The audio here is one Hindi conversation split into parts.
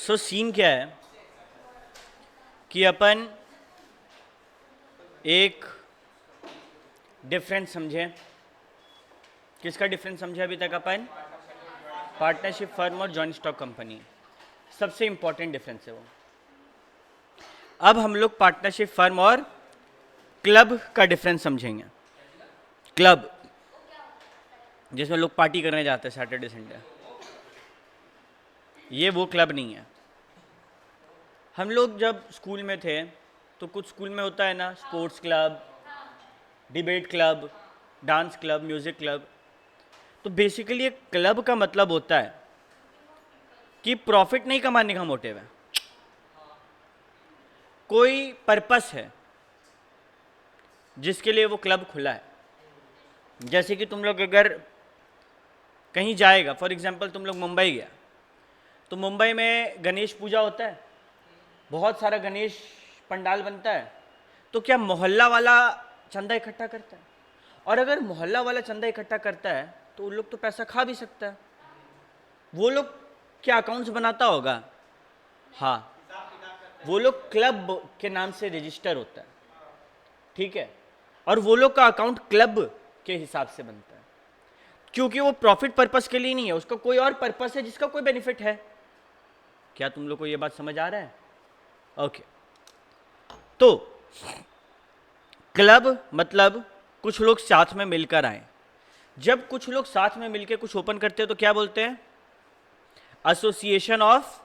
सो सीन क्या है कि अपन एक डिफरेंस समझें। किसका डिफरेंस समझे अभी तक अपन? पार्टनरशिप फर्म और जॉइंट स्टॉक कंपनी, सबसे इंपॉर्टेंट डिफरेंस है वो। अब हम लोग पार्टनरशिप फर्म और क्लब का डिफरेंस समझेंगे। क्लब जिसमें लोग पार्टी करने जाते हैं सैटरडे संडे, ये वो क्लब नहीं है। हम लोग जब स्कूल में थे तो कुछ स्कूल में होता है ना, sports club, debate club, dance club, music club. तो बेसिकली एक क्लब का मतलब होता है कि प्रॉफिट नहीं कमाने का मोटिव है, कोई पर्पस है जिसके लिए वो क्लब खुला है। जैसे कि तुम लोग अगर कहीं जाएगा, फॉर एग्जांपल तुम लोग मुंबई गया, तो मुंबई में गणेश पूजा होता है, बहुत सारा गणेश पंडाल बनता है। तो क्या मोहल्ला वाला चंदा इकट्ठा करता है? और अगर मोहल्ला वाला चंदा इकट्ठा करता है तो उन लोग तो पैसा खा भी सकता है। वो लोग क्या अकाउंट्स बनाता होगा? हाँ, वो लोग क्लब के नाम से रजिस्टर होता है, ठीक है। और वो लोग का अकाउंट क्लब के हिसाब से बनता है, क्योंकि वो प्रॉफिट पर्पस के लिए नहीं है, उसका कोई और पर्पस है जिसका कोई बेनिफिट है। क्या तुम लोग को ये बात समझ आ रहा है? ओके। तो क्लब मतलब कुछ लोग साथ में मिलकर आए। जब कुछ लोग साथ में मिलकर कुछ ओपन करते हैं तो क्या बोलते हैं? Association of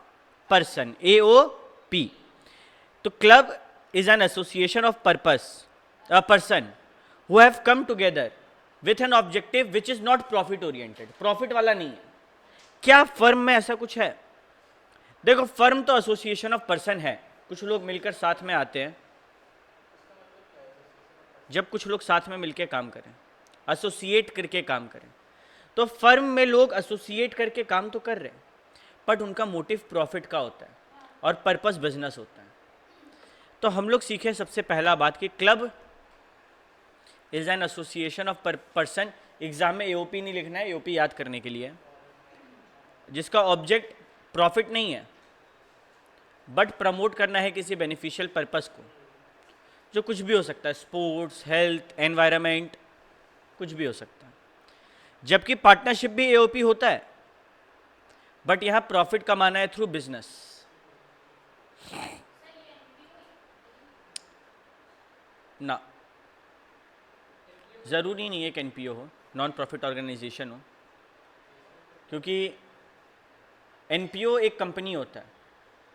person, AOP। तो club is an association of purpose, a person who have come together with an objective which is not profit oriented, profit वाला नहीं है। क्या फर्म में ऐसा कुछ है? देखो, फर्म तो एसोसिएशन ऑफ पर्सन है, कुछ लोग मिलकर साथ में आते हैं। जब कुछ लोग साथ में मिलकर काम करें, एसोसिएट करके काम करें, तो फर्म में लोग एसोसिएट करके काम तो कर रहे हैं, बट उनका मोटिव प्रॉफिट का होता है और पर्पस बिजनेस होता है। तो हम लोग सीखे सबसे पहला बात कि club is an association of person. Exam में AOP नहीं लिखना है, AOP याद करने के लिए, जिसका ऑब्जेक्ट प्रॉफिट नहीं है बट प्रमोट करना है किसी बेनिफिशियल पर्पस को, जो कुछ भी हो सकता है, स्पोर्ट्स, हेल्थ, एनवायरनमेंट, कुछ भी हो सकता है। जबकि पार्टनरशिप भी AOP होता है, बट यहां प्रॉफिट कमाना है थ्रू बिजनेस। ना, ज़रूरी नहीं है कि NPO हो, नॉन प्रॉफिट ऑर्गेनाइजेशन हो, क्योंकि NPO एक कंपनी होता है,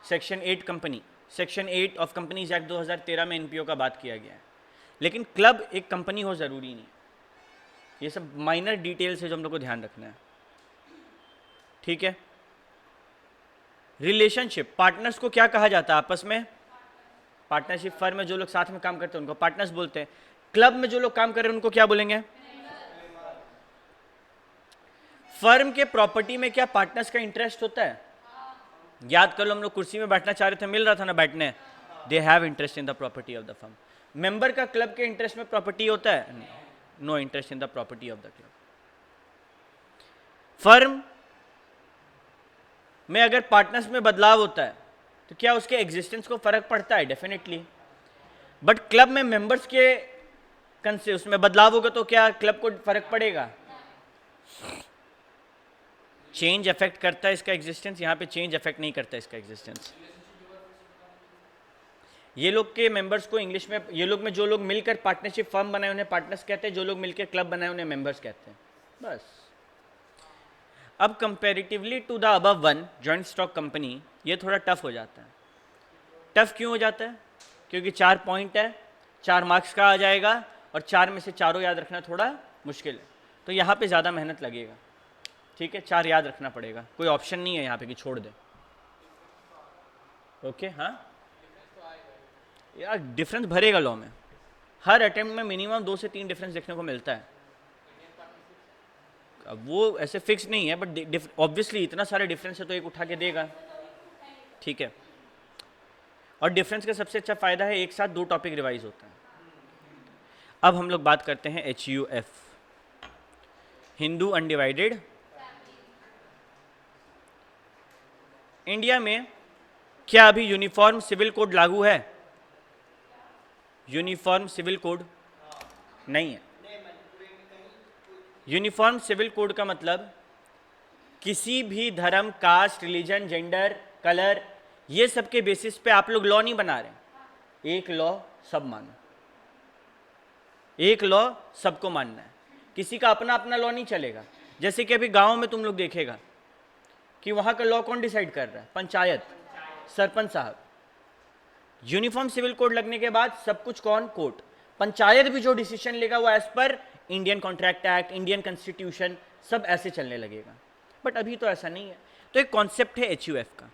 section 8 company, section 8 of companies act 2013 में NPO का बात किया गया है। लेकिन क्लब एक कंपनी हो ज़रूरी नहीं। ये सब माइनर डिटेल्स है जो हम लोग को ध्यान रखना है, ठीक है। रिलेशनशिप, पार्टनर्स को क्या कहा जाता है आपस में? पार्टनरशिप फर्म में जो लोग साथ में काम करते हैं उनको पार्टनर्स बोलते हैं। क्लब में जो लोग काम कर रहे हैं उनको क्या बोलेंगे? फर्म के प्रॉपर्टी में क्या पार्टनर्स का इंटरेस्ट होता है? याद कर लो, हम लोग कुर्सी में बैठना चाह रहे थे, मिल रहा था ना बैठने। They have interest in the property of the firm. Member का क्लब के इंटरेस्ट में प्रॉपर्टी होता है? No interest in the property of the club. Firm में अगर पार्टनर्स में बदलाव होता है तो क्या उसके एग्जिस्टेंस को फर्क पड़ता है? डेफिनेटली। बट क्लब में मेंबर्स के उसमें बदलाव होगा तो क्या क्लब को फर्क पड़ेगा? चेंज अफेक्ट करता है इसका एग्जिस्टेंस, यहाँ पे चेंज अफेक्ट नहीं करता इसका एग्जिस्टेंस। ये लोग के मेंबर्स को इंग्लिश में, ये लोग में जो लोग मिलकर पार्टनरशिप फर्म बनाए उन्हें पार्टनर्स कहते हैं, जो लोग मिलकर क्लब बनाए उन्हें मेंबर्स कहते हैं, बस। अब comparatively to the above one, joint stock company, ये थोड़ा टफ हो जाता है। टफ क्यों हो जाता है? क्योंकि 4 पॉइंट है, 4 मार्क्स का आ जाएगा, और 4 में से चारों याद रखना थोड़ा मुश्किल है, तो यहाँ पे ज़्यादा मेहनत लगेगा, ठीक है। 4 याद रखना पड़ेगा, कोई ऑप्शन नहीं है यहाँ पे कि छोड़ दे। ओके, हाँ यार, डिफरेंस भरेगा लॉ में, हर अटेम्प्ट में मिनिमम 2 से 3 डिफरेंस देखने को मिलता है। अब वो ऐसे फिक्स नहीं है, बट ऑब्वियसली इतना सारे डिफरेंस है तो एक उठा के देगा, ठीक है। और डिफरेंस का सबसे अच्छा फायदा है एक साथ 2 टॉपिक रिवाइज होता है। अब हम लोग बात करते हैं HUF, हिंदू अनडिवाइडेड। इंडिया में क्या अभी यूनिफॉर्म सिविल कोड लागू है? यूनिफॉर्म सिविल कोड नहीं है। यूनिफॉर्म सिविल कोड का मतलब किसी भी धर्म, कास्ट, रिलीजन, जेंडर, कलर, ये सब के बेसिस पे आप लोग लॉ नहीं बना रहे। एक लॉ सब मानो, एक लॉ सबको मानना है। किसी का अपना अपना लॉ नहीं चलेगा। जैसे कि अभी गांव में तुम लोग देखेगा कि वहां का लॉ कौन डिसाइड कर रहा है? पंचायत, सरपंच साहब। यूनिफॉर्म सिविल कोड लगने के बाद सब कुछ कौन? कोर्ट। पंचायत भी जो डिसीजन लेगा वो as per Indian contract act, Indian constitution, सब ऐसे चलने लगेगा। बट अभी तो ऐसा नहीं है। तो एक कॉन्सेप्ट है एचयूएफ का।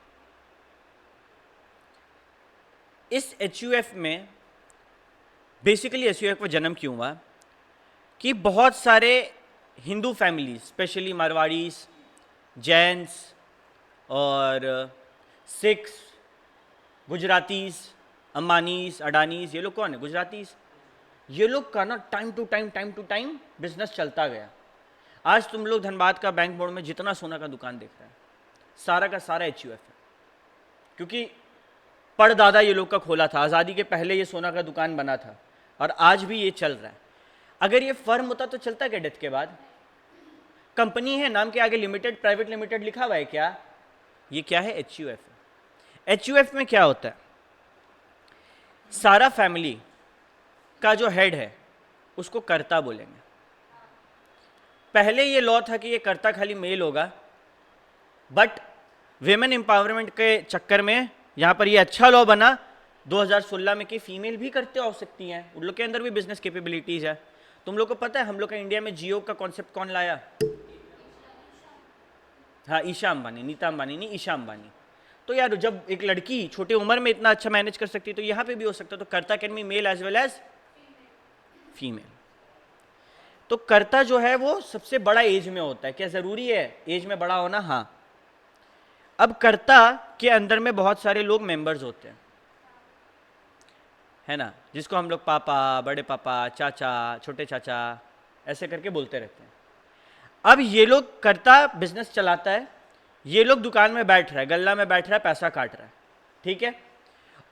इस एचयूएफ में बेसिकली एचयूएफ का जन्म क्यों हुआ कि बहुत सारे हिंदू फैमिलीज, स्पेशली मारवाड़ीज, जैन्स और सिख्स, गुजरातीज, अंबानीज, अडानीज, ये लोग कौन है? गुजरातीज। ये लोग का ना टाइम टू टाइम बिजनेस चलता गया। आज तुम लोग धनबाद का बैंक बोर्ड में जितना सोना का दुकान देख रहे हैं, सारा का सारा एचयूएफ है। क्योंकि परदादा ये लोग का खोला था, आज़ादी के पहले ये सोना का दुकान बना था और आज भी ये चल रहा है। अगर ये फर्म होता तो चलता क्या डेथ के बाद? कंपनी है, नाम के आगे लिमिटेड, प्राइवेट लिमिटेड लिखा हुआ है क्या? ये क्या है? एचयूएफ है। एचयूएफ में क्या होता है? सारा फैमिली का जो हेड है उसको कर्ता बोलेंगे। पहले ये लॉ था कि ये कर्ता खाली मेल होगा, बट विमेन एम्पावरमेंट के चक्कर में यहाँ पर ये अच्छा लॉ बना 2016 में कि फीमेल भी करते हो सकती हैं, उन लोग के अंदर भी बिजनेस कैपेबिलिटीज है। तुम लोग को पता है हम लोग का इंडिया में जियो का कॉन्सेप्ट कौन लाया? हाँ, ईशा अंबानी, नीता अंबानी नहीं, ईशा अंबानी। तो यार जब एक लड़की छोटी उम्र में इतना अच्छा मैनेज कर सकती है तो यहाँ पे भी हो सकता है। तो कर्ता can be male as well as female. तो कर्ता जो है वो सबसे बड़ा एज में होता है। क्या जरूरी है एज में बड़ा होना? हाँ। अब कर्ता के अंदर में बहुत सारे लोग मेंबर्स होते हैं, है ना, जिसको हम लोग पापा, बड़े पापा, चाचा, छोटे चाचा ऐसे करके बोलते रहते हैं। अब ये लोग, कर्ता बिजनेस चलाता है, ये लोग दुकान में बैठ रहा है, गल्ला में बैठ रहा है, पैसा काट रहा है, ठीक है,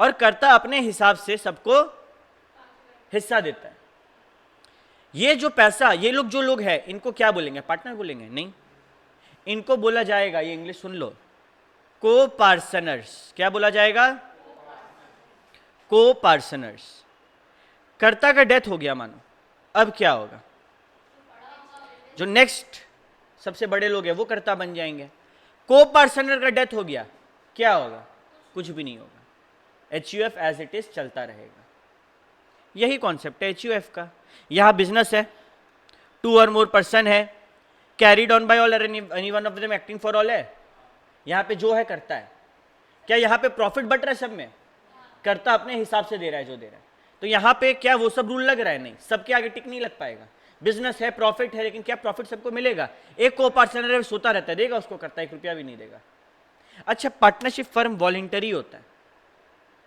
और कर्ता अपने हिसाब से सबको हिस्सा देता है। ये जो पैसा, ये लोग जो लोग हैं इनको क्या बोलेंगे? पार्टनर बोलेंगे? नहीं, इनको बोला जाएगा, ये इंग्लिश सुन लो, को पार्सनर्स। क्या बोला जाएगा? को पार्सनर्स। कर्ता का डेथ हो गया मानो, अब क्या होगा? जो नेक्स्ट सबसे बड़े लोग हैं वो कर्ता बन जाएंगे। को पार्सनर का डेथ हो गया, क्या होगा? कुछ भी नहीं होगा। एचयूएफ एज इट इज चलता रहेगा। यही कॉन्सेप्ट है एचयूएफ का। यहां बिजनेस है, 2 और मोर पर्सन है, carried on by all, any one of them acting for all है। यहां पे जो है करता है। क्या यहां पे प्रॉफिट बट रहा है सब में? कर्ता अपने हिसाब से दे रहा है जो दे रहा है। तो यहां पे क्या वो सब रूल लग रहा है? नहीं, सबके आगे टिक नहीं लग पाएगा। बिजनेस है, प्रॉफिट है, लेकिन क्या प्रॉफिट सबको मिलेगा? एक को पार्टनर सोता रहता है, देगा उसको? करता 1 रुपया भी नहीं देगा। अच्छा, पार्टनरशिप फर्म वॉलंटरी होता है,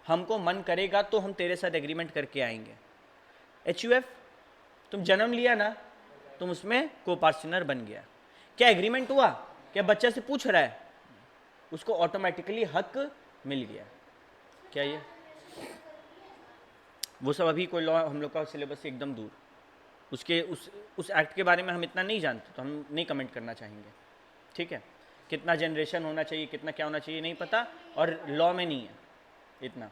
हमको मन करेगा तो हम तेरे साथ एग्रीमेंट करके आएंगे। एचयूएफ, तुम जन्म लिया ना, तुम उसमें को पार्टनर बन गया। क्या एग्रीमेंट हुआ? क्या बच्चा से पूछ रहा है? उसको ऑटोमेटिकली हक मिल गया। क्या ये वो सब अभी कोई लॉ हम लोग का सिलेबस से एकदम दूर, उसके उस एक्ट के बारे में हम इतना नहीं जानते, तो हम नहीं कमेंट करना चाहेंगे, ठीक है। कितना जनरेशन होना चाहिए, कितना क्या होना चाहिए नहीं पता, और लॉ में नहीं है इतना।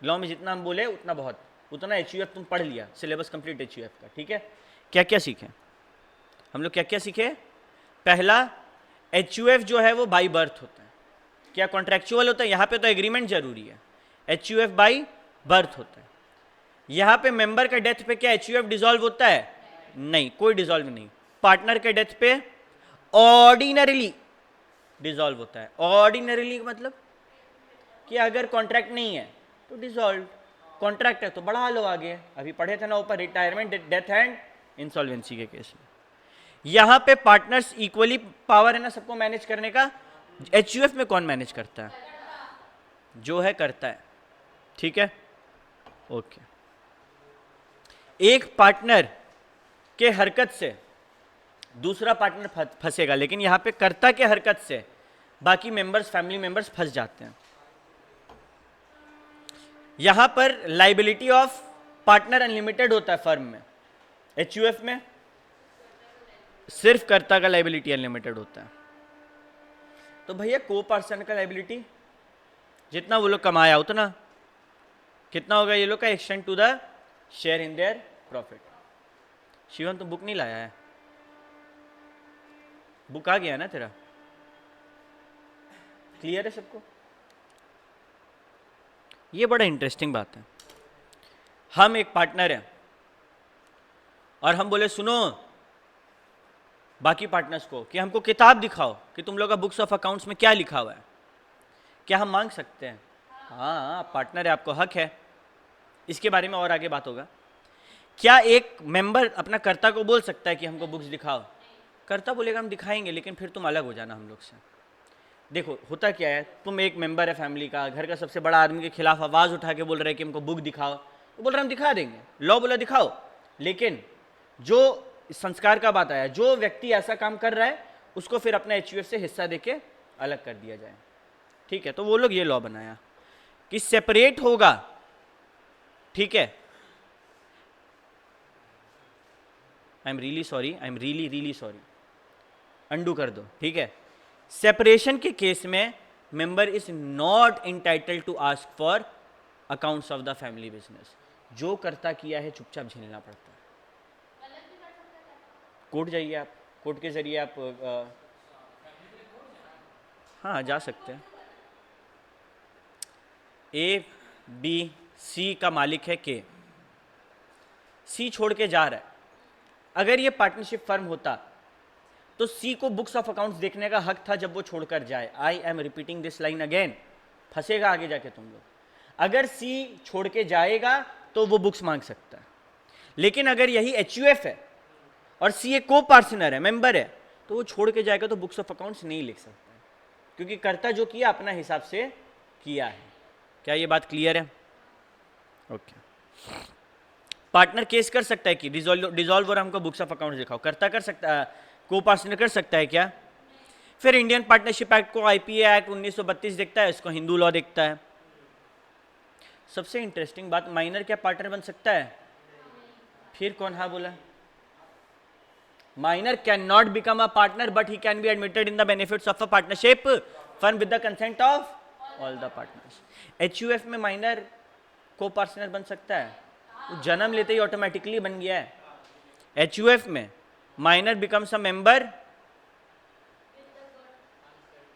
लॉ में जितना हम बोले उतना बहुत, उतना एचयूएफ तुम पढ़ लिया, सिलेबस कंप्लीट एचयूएफ का, ठीक है। क्या क्या सीखे हम लोग? क्या क्या सीखे? पहला, एचयूएफ जो है वो बाई बर्थ होता है। क्या कॉन्ट्रेक्चुअल होता है? यहाँ पे तो एग्रीमेंट जरूरी है। एचयूएफ बाई बर्थ होता है। यहाँ पे मेंबर के डेथ पे क्या एचयूएफ डिसॉल्व होता है? नहीं, कोई डिसॉल्व नहीं। पार्टनर के डेथ पे ऑर्डिनरीली डिसॉल्व होता है। ऑर्डिनरीली मतलब कि अगर कॉन्ट्रैक्ट नहीं है तो डिसॉल्व, कॉन्ट्रैक्ट है तो बढ़ा लो आगे। अभी पढ़े थे ना ऊपर, रिटायरमेंट, डेथ एंड इंसॉल्वेंसी के केस में। यहाँ पे पार्टनर्स इक्वली पावर है ना सबको मैनेज करने का। एचयूएफ में कौन मैनेज करता है? जो है करता है, ठीक है, ओके। एक पार्टनर के हरकत से दूसरा पार्टनर फंसेगा, लेकिन यहां पे कर्ता के हरकत से बाकी मेंबर्स, फैमिली मेंबर्स फंस जाते हैं। यहां पर लाइबिलिटी ऑफ पार्टनर अनलिमिटेड होता है फर्म में, एचयूएफ में सिर्फ कर्ता का लाइबिलिटी अनलिमिटेड होता है। तो भैया को पर्सन का लाइबिलिटी जितना वो लोग कमाया उतना कितना होगा ये लोग का, extend to the share in their profit. शिवन तो बुक नहीं लाया है, बुक आ गया ना तेरा, क्लियर है सबको? ये बड़ा इंटरेस्टिंग बात है। हम एक पार्टनर हैं और हम बोले सुनो बाकी पार्टनर्स को कि हमको किताब दिखाओ कि तुम लोग का बुक्स ऑफ अकाउंट्स में क्या लिखा हुआ है, क्या हम मांग सकते हैं? हाँ, पार्टनर है, आपको हक है। इसके बारे में और आगे बात होगा। क्या एक मेंबर अपना कर्ता को बोल सकता है कि हमको बुक्स दिखाओ? कर्ता बोलेगा हम दिखाएंगे लेकिन फिर तुम अलग हो जाना हम लोग से। देखो होता क्या है, तुम एक मेंबर है फैमिली का, घर का सबसे बड़ा आदमी के खिलाफ आवाज उठा के बोल रहे हैं कि हमको बुक दिखाओ, तो बोल रहे हम दिखा देंगे, लॉ बोला दिखाओ। लेकिन जो संस्कार का बात आया, जो व्यक्ति ऐसा काम कर रहा है उसको फिर अपना एचयूएफ से हिस्सा देके अलग कर दिया जाए। ठीक है, तो वो लोग ये लॉ बनाया कि सेपरेट होगा। ठीक है, I am really sorry, I am really sorry, undo कर दो। ठीक है, सेपरेशन के केस में member is not entitled to ask for accounts of the family business. जो कर्ता किया है चुपचाप झेलना पड़ता है। कोर्ट जाइए आप, कोर्ट के जरिए आप हाँ जा सकते हैं। ए बी सी का मालिक है के, सी छोड़ के जा रहा है। अगर ये पार्टनरशिप फर्म होता तो सी को बुक्स ऑफ अकाउंट्स देखने का हक था जब वो छोड़कर जाए। I am repeating this line again, फंसेगा आगे जाके तुम लोग। अगर सी छोड़ के जाएगा तो वो बुक्स मांग सकता है, लेकिन अगर यही एचयूएफ है और सी एक को पार्टनर है, मेंबर है, तो वो छोड़ के जाएगा तो बुक्स ऑफ अकाउंट्स नहीं लिख सकता है, क्योंकि कर्ता जो किया अपना हिसाब से किया है। क्या ये बात क्लियर है? ओके। पार्टनर केस कर सकता है कि डिसॉल्व और हमको बुक्स ऑफ अकाउंट्स दिखाओ, कर्ता कर सकता है, को पार्टनर कर सकता है क्या? फिर इंडियन पार्टनरशिप एक्ट को आईपीए एक्ट 1932 देखता है, इसको हिंदू लॉ देखता है। सबसे इंटरेस्टिंग बात, माइनर क्या पार्टनर बन सकता है? फिर कौन हाँ बोला? Minor can not become a partner but he can be admitted in the benefits of a partnership firm with the consent of all the partners. HUF में माइनर को पार्टनर बन सकता है, वो जन्म लेते ही ऑटोमेटिकली बन गया है। एचयूएफ में minor becomes a member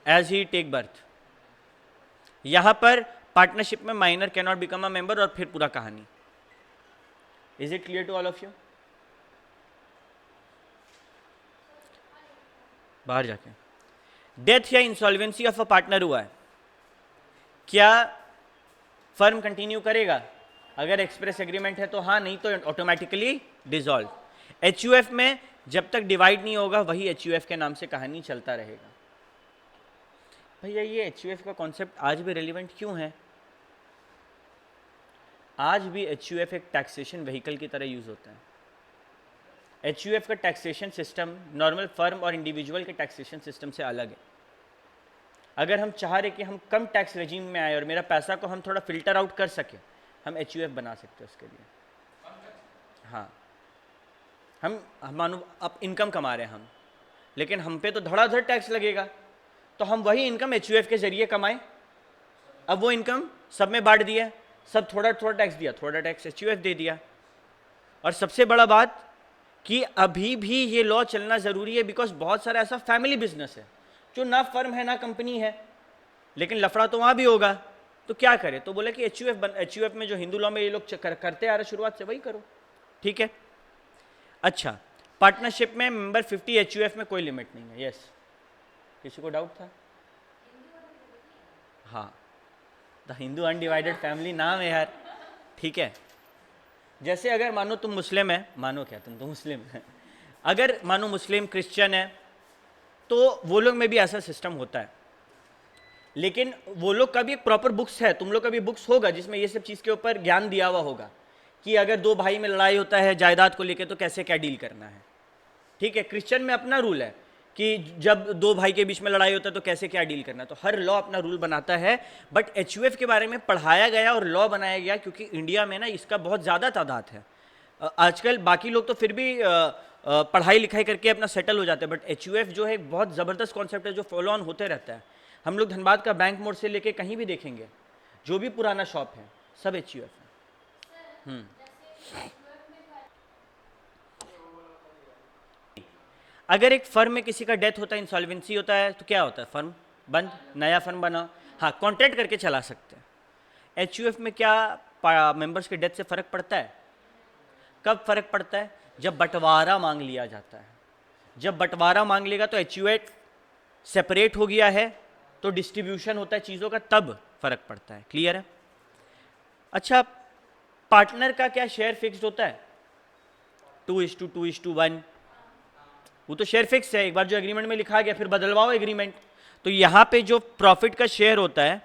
as he take birth. यहां पर पार्टनरशिप में minor can not become a member, और फिर पूरा कहानी। Is it clear to all of you? बाहर जाके डेथ या इंसॉल्वेंसी ऑफ अ पार्टनर हुआ है, क्या फर्म कंटिन्यू करेगा? अगर एक्सप्रेस एग्रीमेंट है तो हाँ, नहीं तो ऑटोमेटिकली डिसॉल्व। एचयूएफ में जब तक डिवाइड नहीं होगा वही एचयूएफ के नाम से कहानी चलता रहेगा। भैया ये एचयूएफ का कॉन्सेप्ट आज भी रेलिवेंट क्यों है? आज भी एचयूएफ एक टैक्सेशन व्हीकल की तरह यूज होता है। एचयूएफ का टैक्सेशन सिस्टम नॉर्मल फर्म और इंडिविजुअल के टैक्सेशन सिस्टम से अलग है। अगर हम चाह रहे कि हम कम टैक्स रेजिम में आए और मेरा पैसा को हम थोड़ा फिल्टर आउट कर सके, हम एचयूएफ बना सकते हैं उसके लिए। हाँ, हम मानो अब इनकम कमा रहे हैं हम, लेकिन हम पे तो धड़ाधड़ टैक्स लगेगा, तो हम वही इनकम एचयूएफ के जरिए कमाएं। अब वो इनकम सब में बांट दिया, सब थोड़ा थोड़ा टैक्स दिया, थोड़ा टैक्स एचयूएफ दे दिया। और सबसे बड़ा बात कि अभी भी ये लॉ चलना ज़रूरी है, बिकॉज बहुत सारा ऐसा फैमिली बिजनेस है जो ना फर्म है ना कंपनी है, लेकिन लफड़ा तो वहाँ भी होगा, तो क्या करें? तो बोले कि एचयूएफ में जो हिंदू लॉ में ये लोग करते आ रहे शुरुआत से, वही करो। ठीक है, अच्छा। पार्टनरशिप में मेंबर 50, एचयूएफ में कोई लिमिट नहीं है। यस, किसी को डाउट था? हाँ, द हिंदू अनडिवाइडेड फैमिली नाम है यार। ठीक है, जैसे अगर मानो तुम मुस्लिम है, मानो क्या तुम तो मुस्लिम है, अगर मानो मुस्लिम क्रिश्चियन है तो वो लोग में भी ऐसा सिस्टम होता है, लेकिन वो लोग का भी एक प्रॉपर बुक्स है, तुम लोग का भी बुक्स होगा जिसमें ये सब चीज़ के ऊपर ज्ञान दिया हुआ होगा कि अगर दो भाई में लड़ाई होता है जायदाद को लेकर तो कैसे क्या डील करना है। ठीक है, क्रिश्चियन में अपना रूल है कि जब दो भाई के बीच में लड़ाई होता है तो कैसे क्या डील करना है। तो हर लॉ अपना रूल बनाता है, बट एचयूएफ के बारे में पढ़ाया गया और लॉ बनाया गया क्योंकि इंडिया में ना इसका बहुत ज़्यादा तादाद है। आजकल बाकी लोग तो फिर भी पढ़ाई लिखाई करके अपना सेटल हो जाते हैं, बट एचयूएफ जो है एक बहुत ज़बरदस्त कॉन्सेप्ट है जो फॉलो ऑन होते रहता है। हम लोग धनबाद का बैंक मोड़ से लेके कहीं भी देखेंगे, जो भी पुराना शॉप है सब एचयूएफ है। अगर एक फर्म में किसी का डेथ होता है, इंसॉल्वेंसी होता है, तो क्या होता है? फर्म बंद, नया फर्म बना। हाँ, कॉन्ट्रैक्ट करके चला सकते हैं। एचयूएफ में क्या मेंबर्स के डेथ से फ़र्क पड़ता है? कब फ़र्क पड़ता है? जब बंटवारा मांग लिया जाता है। जब बंटवारा मांग लेगा तो एचयूएफ सेपरेट हो गया है, तो डिस्ट्रीब्यूशन होता है चीज़ों का, तब फ़र्क पड़ता है। क्लियर है? अच्छा, पार्टनर का क्या शेयर फिक्स्ड होता है? 2:2:1। वो तो शेयर फिक्स है, एक बार जो एग्रीमेंट में लिखा गया फिर बदलवाओ एग्रीमेंट। तो यहाँ पे जो प्रॉफिट का शेयर होता है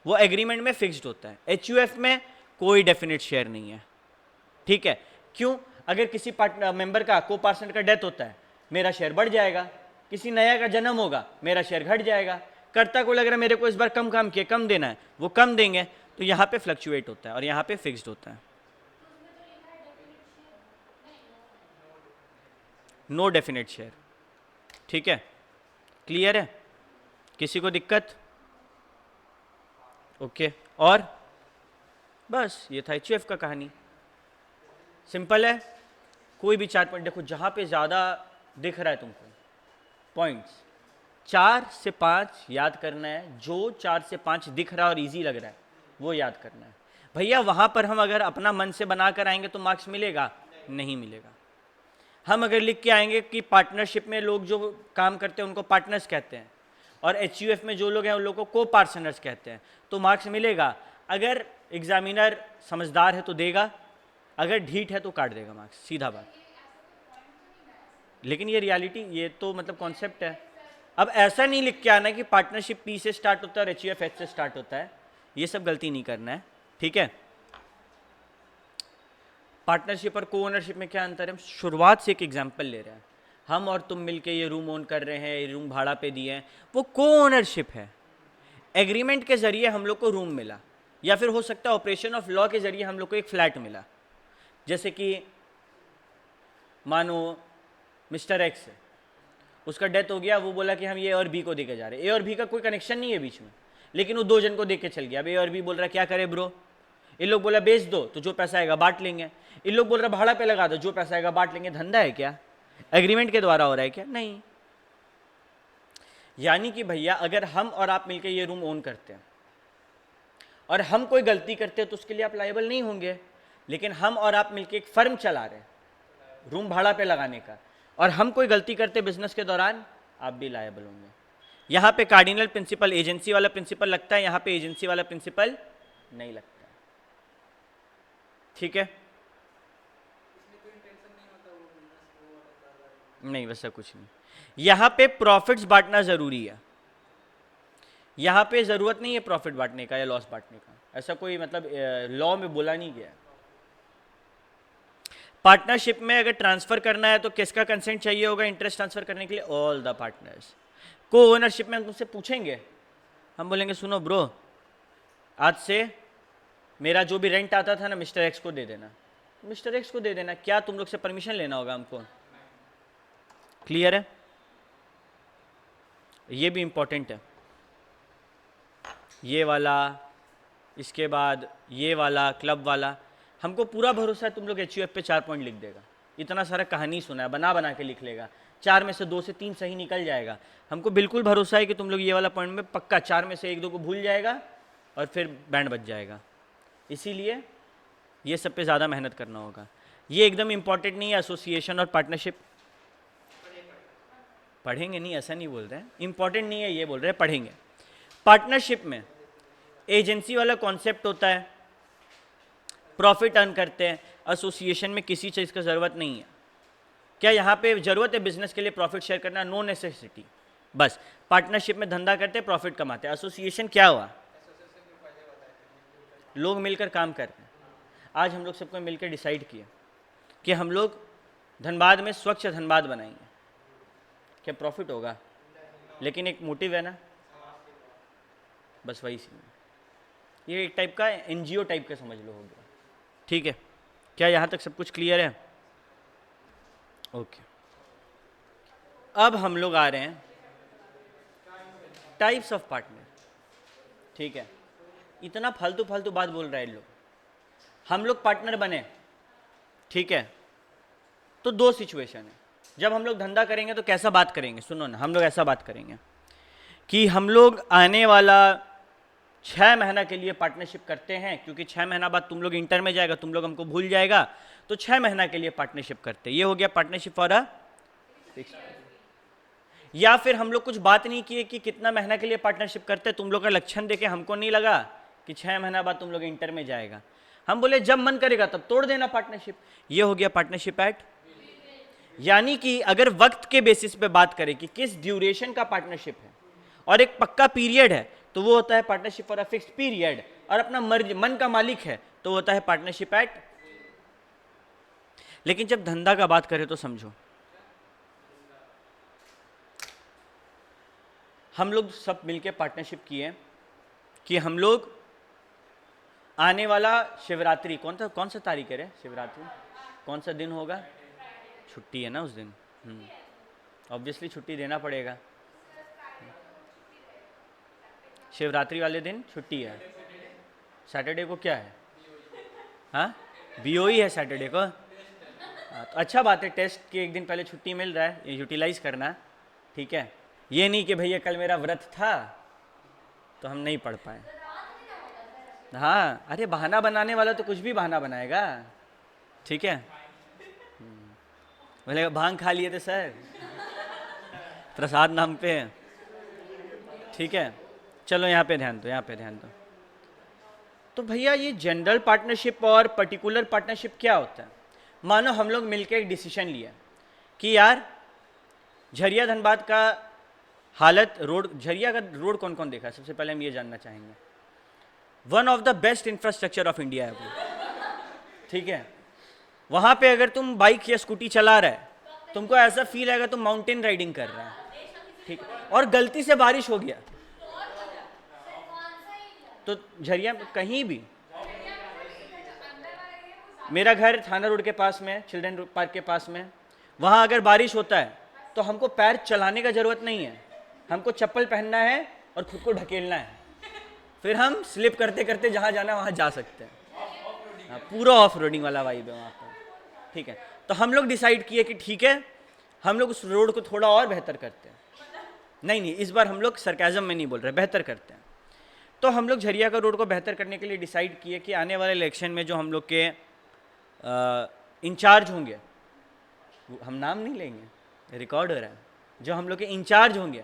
वो एग्रीमेंट में फिक्स्ड होता है। एचयूएफ में कोई डेफिनेट शेयर नहीं है। ठीक है? क्यों? अगर किसी पार्टनर मेंबर का, को पार्टनर का डेथ होता है, मेरा शेयर बढ़ जाएगा, किसी नया का जन्म होगा, मेरा शेयर घट जाएगा। कर्ता को लग रहा है मेरे को इस बार कम काम किया, कम देना है, वो कम देंगे। तो यहाँ पे फ्लक्चुएट होता है और यहाँ पे फिक्स्ड होता है। No definite share. ठीक है? क्लियर है? किसी को दिक्कत? ओके। और बस ये था एचयूएफ का कहानी। सिंपल है। कोई भी 4 पॉइंट देखो, जहां पे ज्यादा दिख रहा है तुमको पॉइंट्स, 4 से 5 याद करना है। जो 4 से 5 दिख रहा है और इजी लग रहा है वो याद करना है। भैया वहां पर हम अगर अपना मन से बना कर आएंगे तो मार्क्स मिलेगा? नहीं मिलेगा। हम अगर लिख के आएंगे कि पार्टनरशिप में लोग जो काम करते हैं उनको पार्टनर्स कहते हैं, और एचयूएफ में जो लोग हैं उन लोगों को को पार्टनर्स कहते हैं, तो मार्क्स मिलेगा। अगर एग्जामिनर समझदार है तो देगा, अगर ढीठ है तो काट देगा मार्क्स, सीधा बात। लेकिन ये रियलिटी, ये तो मतलब कॉन्सेप्ट है। अब ऐसा नहीं लिख के आना कि पार्टनरशिप पी से स्टार्ट होता है और एचयूएफ एच से स्टार्ट होता है, ये सब गलती नहीं करना है। ठीक है? पार्टनरशिप और को ओनरशिप में क्या अंतर है? शुरुआत से एक एग्जांपल ले रहे हैं। हम और तुम मिलके ये रूम ओन कर रहे हैं, ये रूम भाड़ा पे दिए हैं, वो को ओनरशिप है। एग्रीमेंट के जरिए हम लोग को रूम मिला, या फिर हो सकता है ऑपरेशन ऑफ लॉ के जरिए हम लोग को एक फ्लैट मिला। जैसे कि मानो मिस्टर एक्स है, उसका डेथ हो गया, वो बोला कि हम ये और बी को देके जा रहे हैं। ए और बी का कोई कनेक्शन नहीं है बीच में, लेकिन वो 2 जन को देके चल गया। अब ए और बी बोल रहा है क्या करे ब्रो? इन लोग बोला बेच दो तो जो पैसा आएगा बांट लेंगे। इन लोग बोल रहा भाड़ा पे लगा दो, जो पैसा आएगा बांट लेंगे। धंधा है क्या? एग्रीमेंट के द्वारा हो रहा है क्या? नहीं। यानी कि भैया अगर हम और आप मिलकर ये रूम ओन करते हैं और हम कोई गलती करते हैं तो उसके लिए आप लायबल नहीं होंगे। लेकिन हम और आप मिलकर एक फर्म चला रहे हैं रूम भाड़ा पे लगाने का, और हम कोई गलती करते बिजनेस के दौरान, आप भी लायबल होंगे। यहाँ पे कार्डिनल प्रिंसिपल एजेंसी वाला प्रिंसिपल लगता है, यहाँ पे एजेंसी वाला प्रिंसिपल नहीं लगता। ठीक है? नहीं, वैसा कुछ नहीं। यहाँ पे प्रॉफिट्स बांटना जरूरी है। यहाँ पे जरूरत नहीं है प्रॉफिट बांटने का या लॉस बांटने का, ऐसा कोई मतलब लॉ में बोला नहीं गया। पार्टनरशिप में अगर ट्रांसफर करना है तो किसका कंसेंट चाहिए होगा इंटरेस्ट ट्रांसफर करने के लिए? All the partners. को ओनरशिप में हम तुमसे पूछेंगे, हम बोलेंगे सुनो ब्रो, आज से मेरा जो भी रेंट आता था ना मिस्टर एक्स को दे देना। मिस्टर एक्स को दे देना, क्या तुम लोग से परमिशन लेना होगा हमको? क्लियर है? ये भी इंपॉर्टेंट है, ये वाला, इसके बाद ये वाला, क्लब वाला। हमको पूरा भरोसा है तुम लोग एचयूएफ पे 4 पॉइंट लिख देगा। इतना सारा कहानी सुना है, बना बना के लिख लेगा, 4 में से 2 से 3 सही निकल जाएगा। हमको बिल्कुल भरोसा है कि तुम लोग ये वाला पॉइंट में पक्का 4 में से 1-2 को भूल जाएगा और फिर बैंड बच जाएगा। इसीलिए ये सब पे ज़्यादा मेहनत करना होगा। ये एकदम इंपॉर्टेंट नहीं है एसोसिएशन और पार्टनरशिप। पढ़ेंगे नहीं ऐसा नहीं बोल रहे हैं, इंपॉर्टेंट नहीं है ये बोल रहे हैं, पढ़ेंगे। पार्टनरशिप में एजेंसी वाला कॉन्सेप्ट होता है, प्रॉफिट अर्न करते हैं। एसोसिएशन में किसी चीज़ का ज़रूरत नहीं है। क्या यहाँ पे ज़रूरत है बिजनेस के लिए प्रॉफिट शेयर करना? No necessity. बस पार्टनरशिप में धंधा करते हैं, प्रॉफिट कमाते हैं। एसोसिएशन क्या हुआ? लोग मिलकर काम करते हैं। आज हम लोग सबको मिलकर डिसाइड किया कि हम लोग धनबाद में स्वच्छ धनबाद बनाएंगे। क्या प्रॉफिट होगा, लेकिन एक मोटिव है ना, बस वही सीन है। ये एक टाइप का एनजीओ टाइप का समझ लो हो गया। ठीक है, क्या यहाँ तक सब कुछ क्लियर है? ओके, अब हम लोग आ रहे हैं टाइप्स ऑफ पार्टनर। ठीक है, इतना फालतू फालतू बात बोल रहे हैं लोग। हम लोग पार्टनर बने, ठीक है, तो दो सिचुएशन है। जब हम लोग धंधा करेंगे तो कैसा बात करेंगे, सुनो ना, हम लोग ऐसा बात करेंगे कि हम लोग आने वाला 6 महीना के लिए पार्टनरशिप करते हैं, क्योंकि 6 महीना बाद तुम लोग इंटर में जाएगा, तुम लोग हमको भूल जाएगा, तो 6 महीना के लिए पार्टनरशिप करते हैं। ये हो गया पार्टनरशिप फॉर अ फिक्स। या फिर हम लोग कुछ बात नहीं किए कि कितना महीना के लिए पार्टनरशिप करते हैं, तुम लोग का लक्षण देखे हमको नहीं लगा कि 6 महीना बाद तुम लोग इंटर में जाएगा, हम बोले जब मन करेगा तब तोड़ देना पार्टनरशिप। ये हो गया पार्टनरशिप एट। यानी कि अगर वक्त के बेसिस पे बात करें कि किस ड्यूरेशन का पार्टनरशिप है और एक पक्का पीरियड है, तो वो होता है partnership for a fixed period. और अपना मन का मालिक है तो होता है पार्टनरशिप एट। लेकिन जब धंधा का बात करें तो समझो, हम लोग सब मिलके पार्टनरशिप किए कि हम लोग आने वाला शिवरात्रि, कौन सा तारीख है शिवरात्रि, कौन सा दिन होगा, छुट्टी है ना उस दिन, ऑब्वियसली छुट्टी देना पड़ेगा, शिवरात्रि वाले दिन छुट्टी है। सैटरडे को क्या है, हाँ बीओई है सैटरडे को। तो अच्छा बात है, टेस्ट के एक दिन पहले छुट्टी मिल रहा है, ये यूटिलाइज करना, ठीक है। ये नहीं कि भैया कल मेरा व्रत था तो हम नहीं पढ़ पाए। हाँ, अरे बहाना बनाने वाला तो कुछ भी बहाना बनाएगा, ठीक है। बोलेगा भांग खा लिए थे सर प्रसाद नाम पे, ठीक है। चलो यहाँ पे ध्यान दो, यहाँ पे ध्यान दो। तो भैया ये जनरल पार्टनरशिप और पर्टिकुलर पार्टनरशिप क्या होता है? मानो हम लोग मिलकर एक डिसीजन लिया कि यार झरिया धनबाद का हालत, रोड, झरिया का रोड कौन कौन देखा है? सबसे पहले हम ये जानना चाहेंगे। One of the best infrastructure of India है वो, ठीक है। वहाँ पे अगर तुम बाइक या स्कूटी चला रहा है, तुमको ऐसा फील आएगा तुम माउंटेन राइडिंग कर रहा है, ठीक है। और गलती से बारिश हो गया तो झरिया कहीं भी, मेरा घर थाना रोड के पास में, चिल्ड्रन पार्क के पास में, वहाँ अगर बारिश होता है तो हमको पैर चलाने का जरूरत नहीं है, हमको चप्पल पहनना है और खुद को ढकेलना है, फिर हम स्लिप करते करते जहाँ जाना वहाँ जा सकते हैं। हाँ, पूरा ऑफ रोडिंग वाला वाइब है वहाँ पर, ठीक है। तो हम लोग डिसाइड किए कि ठीक है, हम लोग उस रोड को थोड़ा और बेहतर करते हैं। नहीं, इस बार हम लोग सरकाज़म में नहीं बोल रहे, बेहतर करते हैं। तो हम लोग झरिया का रोड को बेहतर करने के लिए डिसाइड किए कि आने वाले इलेक्शन में जो हम लोग के इंचार्ज होंगे, हम नाम नहीं लेंगे, रिकॉर्ड हो रहा है, जो हम लोग के इंचार्ज होंगे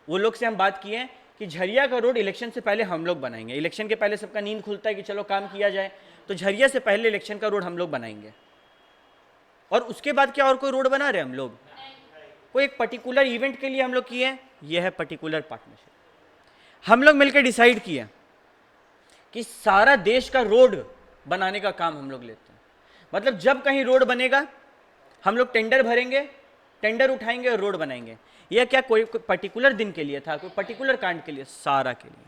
वो लोग से हम बात किए कि झरिया का रोड इलेक्शन से पहले हम लोग बनाएंगे। इलेक्शन के पहले सबका नींद खुलता है कि चलो काम किया जाए, तो झरिया से पहले इलेक्शन का रोड हम लोग बनाएंगे। और उसके बाद क्या और कोई रोड बना रहे हम लोग? कोई एक पर्टिकुलर इवेंट के लिए हम लोग किए, ये है पर्टिकुलर पार्टनरशिप। हम लोग मिलकर डिसाइड किया कि सारा देश का रोड बनाने का काम हम लोग लेते हैं। मतलब जब कहीं रोड बनेगा हम लोग टेंडर भरेंगे, टेंडर उठाएंगे और रोड बनाएंगे। यह क्या कोई पर्टिकुलर दिन के लिए था, कोई पर्टिकुलर कांड के लिए, सारा के लिए।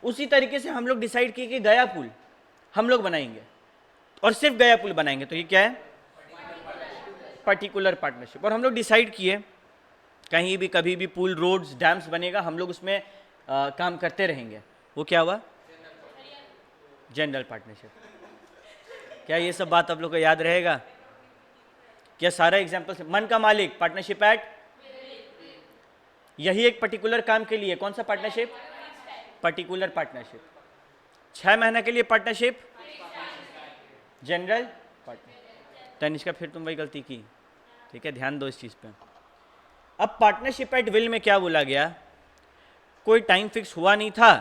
उसी तरीके से हम लोग डिसाइड किए कि गया पुल हम लोग बनाएंगे और सिर्फ गया पुल बनाएंगे, तो ये क्या है? Particular partnership. और हम लोग डिसाइड किए कहीं भी कभी भी पुल, रोड्स, डैम्स बनेगा हम लोग उसमें काम करते रहेंगे, वो क्या हुआ? General partnership. क्या ये सब बात आप लोग को याद रहेगा? क्या सारा एग्जाम्पल से मन का मालिक, पार्टनरशिप एट, यही एक पर्टिकुलर काम के लिए कौन सा पार्टनरशिप? Particular partnership. 6 महीने के लिए पार्टनरशिप जनरल पार्टनर। तनिष्का फिर तुम वही गलती की, ठीक है, ध्यान दो इस चीज पे। अब पार्टनरशिप एट विल में क्या बोला गया? कोई टाइम फिक्स हुआ नहीं था,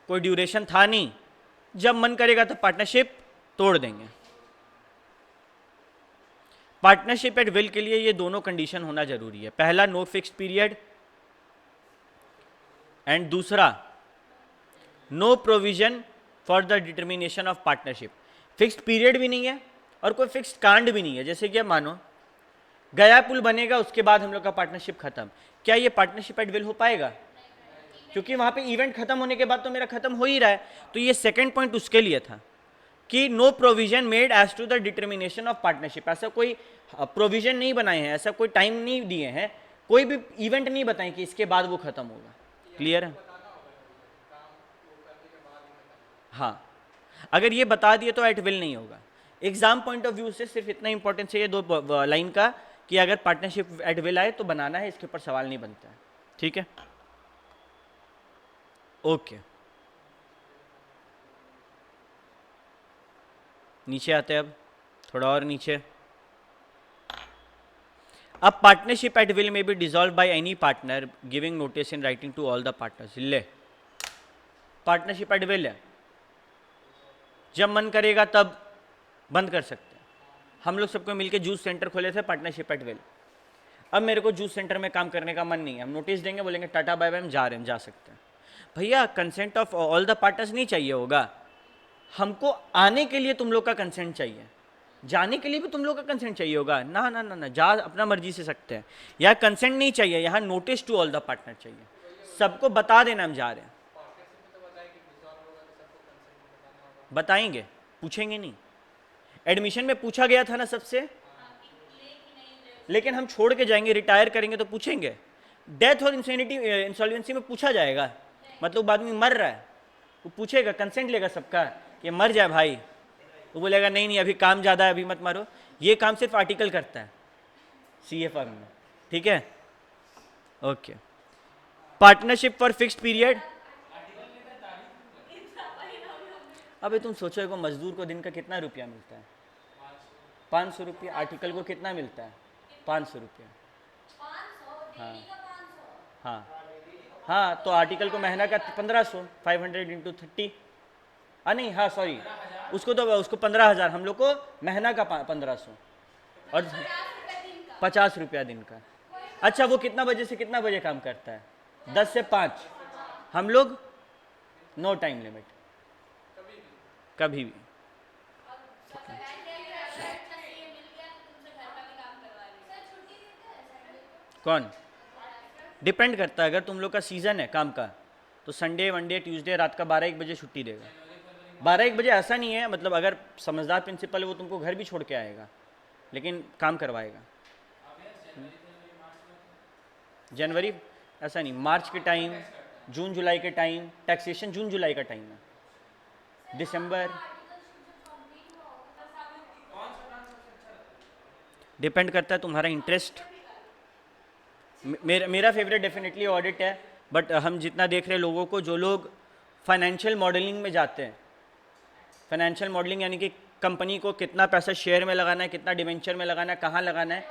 कोई ड्यूरेशन था नहीं, जब मन करेगा तो पार्टनरशिप तोड़ देंगे। पार्टनरशिप एट विल के लिए ये दोनों कंडीशन होना जरूरी है। पहला, नो फिक्स्ड पीरियड, एंड दूसरा, no provision for the determination of partnership. Fixed period भी नहीं है और कोई फिक्स्ड कांड भी नहीं है। जैसे कि मानो गया पुल बनेगा उसके बाद हम लोग का पार्टनरशिप खत्म। क्या ये पार्टनरशिप एट विल हो पाएगा? क्योंकि वहां पे इवेंट खत्म होने के बाद तो मेरा खत्म हो ही रहा है। तो ये सेकंड पॉइंट उसके लिए था कि no provision made as to the determination of partnership. ऐसा कोई प्रोविजन नहीं बनाए हैं, ऐसा कोई टाइम नहीं दिए हैं, कोई भी इवेंट नहीं बताए कि इसके बाद वो खत्म होगा। क्लियर है? हाँ, अगर ये बता दिए तो एट विल नहीं होगा। एग्जाम पॉइंट ऑफ व्यू से सिर्फ इतना इंपॉर्टेंस है ये दो लाइन का कि अगर पार्टनरशिप एट विल आए तो बनाना है, इसके ऊपर सवाल नहीं बनता है। ठीक है, ओके। नीचे आते हैं अब, थोड़ा और नीचे। अब पार्टनरशिप एट विल में be dissolved by any partner giving notice in writing to all the partners. ले, पार्टनरशिप एट विल है, जब मन करेगा तब बंद कर सकते हैं। हम लोग सबको मिलके जूस सेंटर खोले थे, पार्टनरशिप एट विल। अब मेरे को जूस सेंटर में काम करने का मन नहीं है, हम नोटिस देंगे, बोलेंगे टाटा बाय बाय, हम जा रहे हैं, हम जा सकते हैं। भैया consent of all the partners नहीं चाहिए होगा, हमको आने के लिए तुम लोग का कंसेंट चाहिए, जाने के लिए भी तुम लोग का कंसेंट चाहिए होगा ना। ना ना ना, जा अपना मर्जी से सकते हैं। यहाँ कंसेंट नहीं चाहिए, यहाँ notice to all the partner चाहिए, सबको बता देना हम जा रहे हैं। बताएंगे, पूछेंगे नहीं। एडमिशन में पूछा गया था ना सबसे, लेकिन हम छोड़ के जाएंगे, रिटायर करेंगे तो पूछेंगे। डेथ और इंसॉल्वेंसी में पूछा जाएगा, मतलब आदमी मर रहा है, वो पूछेगा, कंसेंट लेगा सबका कि मर जाए भाई, वो बोलेगा नहीं नहीं अभी काम ज़्यादा है, अभी मत मारो। ये काम सिर्फ आर्टिकल करता है CA फर्म में। ठीक है, okay. Partnership for fixed period. अबे तुम सोचो, को मजदूर को दिन का कितना रुपया मिलता है? 500 रुपया। आर्टिकल को कितना मिलता है? 500 रुपया। हाँ हाँ हाँ, तो आर्टिकल को महीना का 1500, 500 इंटू 30। नहीं, हाँ सॉरी, उसको तो उसको 15,000, हम लोग को महीना का 1500 और 50 रुपया दिन का। अच्छा, वो कितना बजे से कितना बजे काम करता है? 10 से 5। हम लोग नो टाइम लिमिट, कभी भी। कौन? डिपेंड करता है, अगर तुम लोग का सीजन है काम का तो संडे वनडे ट्यूसडे रात का 12-1 बजे छुट्टी देगा। 12-1 बजे ऐसा नहीं है, मतलब अगर समझदार प्रिंसिपल है वो तुमको घर भी छोड़ के आएगा, लेकिन काम करवाएगा। जनवरी ऐसा नहीं, मार्च के टाइम, जून जुलाई के टाइम, टैक्सेशन जून जुलाई का टाइम है, दिसंबर। डिपेंड करता है तुम्हारा इंटरेस्ट। मेरा फेवरेट डेफिनेटली ऑडिट है, बट हम जितना देख रहे लोगों को, जो लोग फाइनेंशियल मॉडलिंग में जाते हैं, फाइनेंशियल मॉडलिंग यानी कि कंपनी को कितना पैसा शेयर में लगाना है, कितना डिवेंचर में लगाना है, कहाँ लगाना है,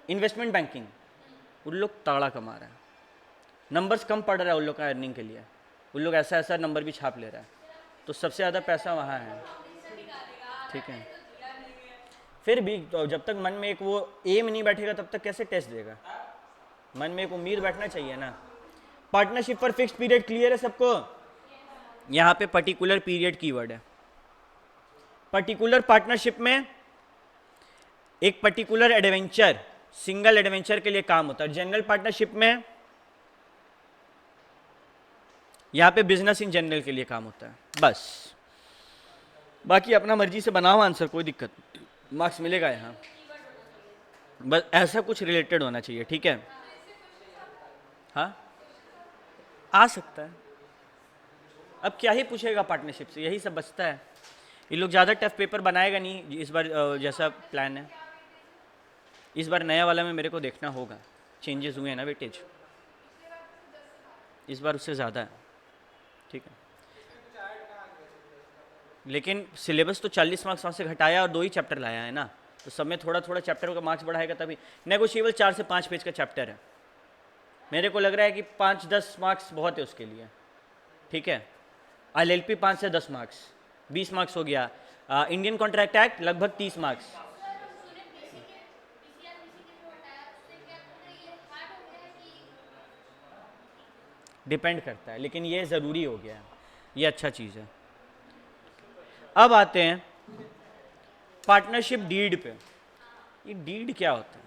इन्वेस्टमेंट बैंकिंग, उन लोग तगड़ा कमा रहा है, नंबर्स कम पड़ रहा है उन लोग का अर्निंग के लिए, उन लोग ऐसा ऐसा नंबर भी छाप ले रहा है, तो सबसे ज़्यादा पैसा वहाँ है। ठीक है, फिर भी तो जब तक मन में एक वो एम नहीं बैठेगा तब तक कैसे टेस्ट देगा? मन में एक उम्मीद बैठना चाहिए ना। Partnership for fixed period clear है सबको? यहाँ पे पर्टिकुलर पीरियड कीवर्ड है। पर्टिकुलर पार्टनरशिप में एक पर्टिकुलर एडवेंचर, सिंगल एडवेंचर के लिए काम होता है। जनरल पार्टनरशिप में यहाँ पे बिजनेस इन जनरल के लिए काम होता है, बस। बाकी अपना मर्जी से बनाओ आंसर, कोई दिक्कत नहीं, मार्क्स मिलेगा यहाँ, बस ऐसा कुछ रिलेटेड होना चाहिए। ठीक है, हाँ आ सकता है। अब क्या ही पूछेगा पार्टनरशिप से, यही सब बचता है। ये लोग ज़्यादा टफ पेपर बनाएगा नहीं इस बार, जैसा प्लान है इस बार नया वाला में मेरे को देखना होगा, चेंजेस हुए हैं ना वेटेज, इस बार उससे ज़्यादा है। ठीक है, लेकिन सिलेबस तो 40 मार्क्स वहाँ से घटाया और 2 ही चैप्टर लाया है ना, तो सब में थोड़ा थोड़ा चैप्टर का मार्क्स बढ़ाएगा तभी। नेगोशिएबल 4 से 5 पेज का चैप्टर है, मेरे को लग रहा है कि 5-10 मार्क्स बहुत है उसके लिए। ठीक है, LLP 5 से 10 मार्क्स, 20 मार्क्स हो गया। इंडियन कॉन्ट्रैक्ट एक्ट लगभग 30 मार्क्स। डिपेंड करता है, लेकिन ये ज़रूरी हो गया है, ये अच्छा चीज़ है। अब आते हैं पार्टनरशिप डीड पे। ये डीड क्या होता है?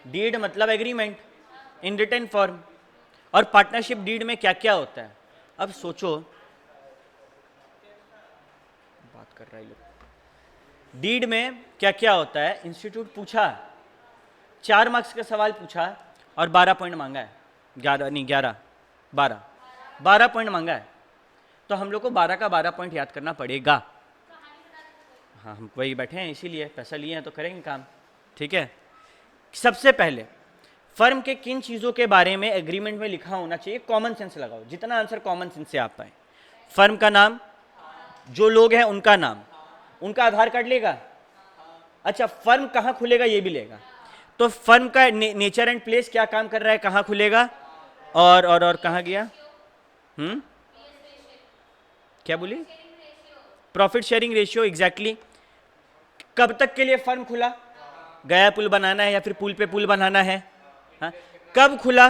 डीड मतलब एग्रीमेंट इन रिटन फॉर्म। और पार्टनरशिप डीड में क्या क्या होता है, अब सोचो, बात कर रहा है लोग, डीड में क्या क्या होता है। इंस्टीट्यूट पूछा, 4 मार्क्स का सवाल पूछा और 12 पॉइंट मांगा है, 11 नहीं 11 12 पॉइंट मांगा है, तो हम लोग को 12 का 12 पॉइंट याद करना पड़ेगा। हाँ, हम वही बैठे हैं, इसीलिए पैसा लिए हैं तो करेंगे काम, ठीक है। सबसे पहले फर्म के किन चीज़ों के बारे में एग्रीमेंट में लिखा होना चाहिए, कॉमन सेंस लगाओ, जितना आंसर कॉमन सेंस से आ पाए। फर्म का नाम, जो लोग हैं उनका नाम, उनका आधार कार्ड लेगा, अच्छा फर्म कहाँ खुलेगा ये भी लेगा, तो फर्म का नेचर एंड प्लेस, क्या काम कर रहा है, कहाँ खुलेगा, और कहाँ गया, क्या बोली, प्रॉफिट शेयरिंग रेशियो, एग्जैक्टली। कब तक के लिए फर्म खुला, गया पुल बनाना है या फिर पुल पे पुल बनाना है, हाँ? कब खुला,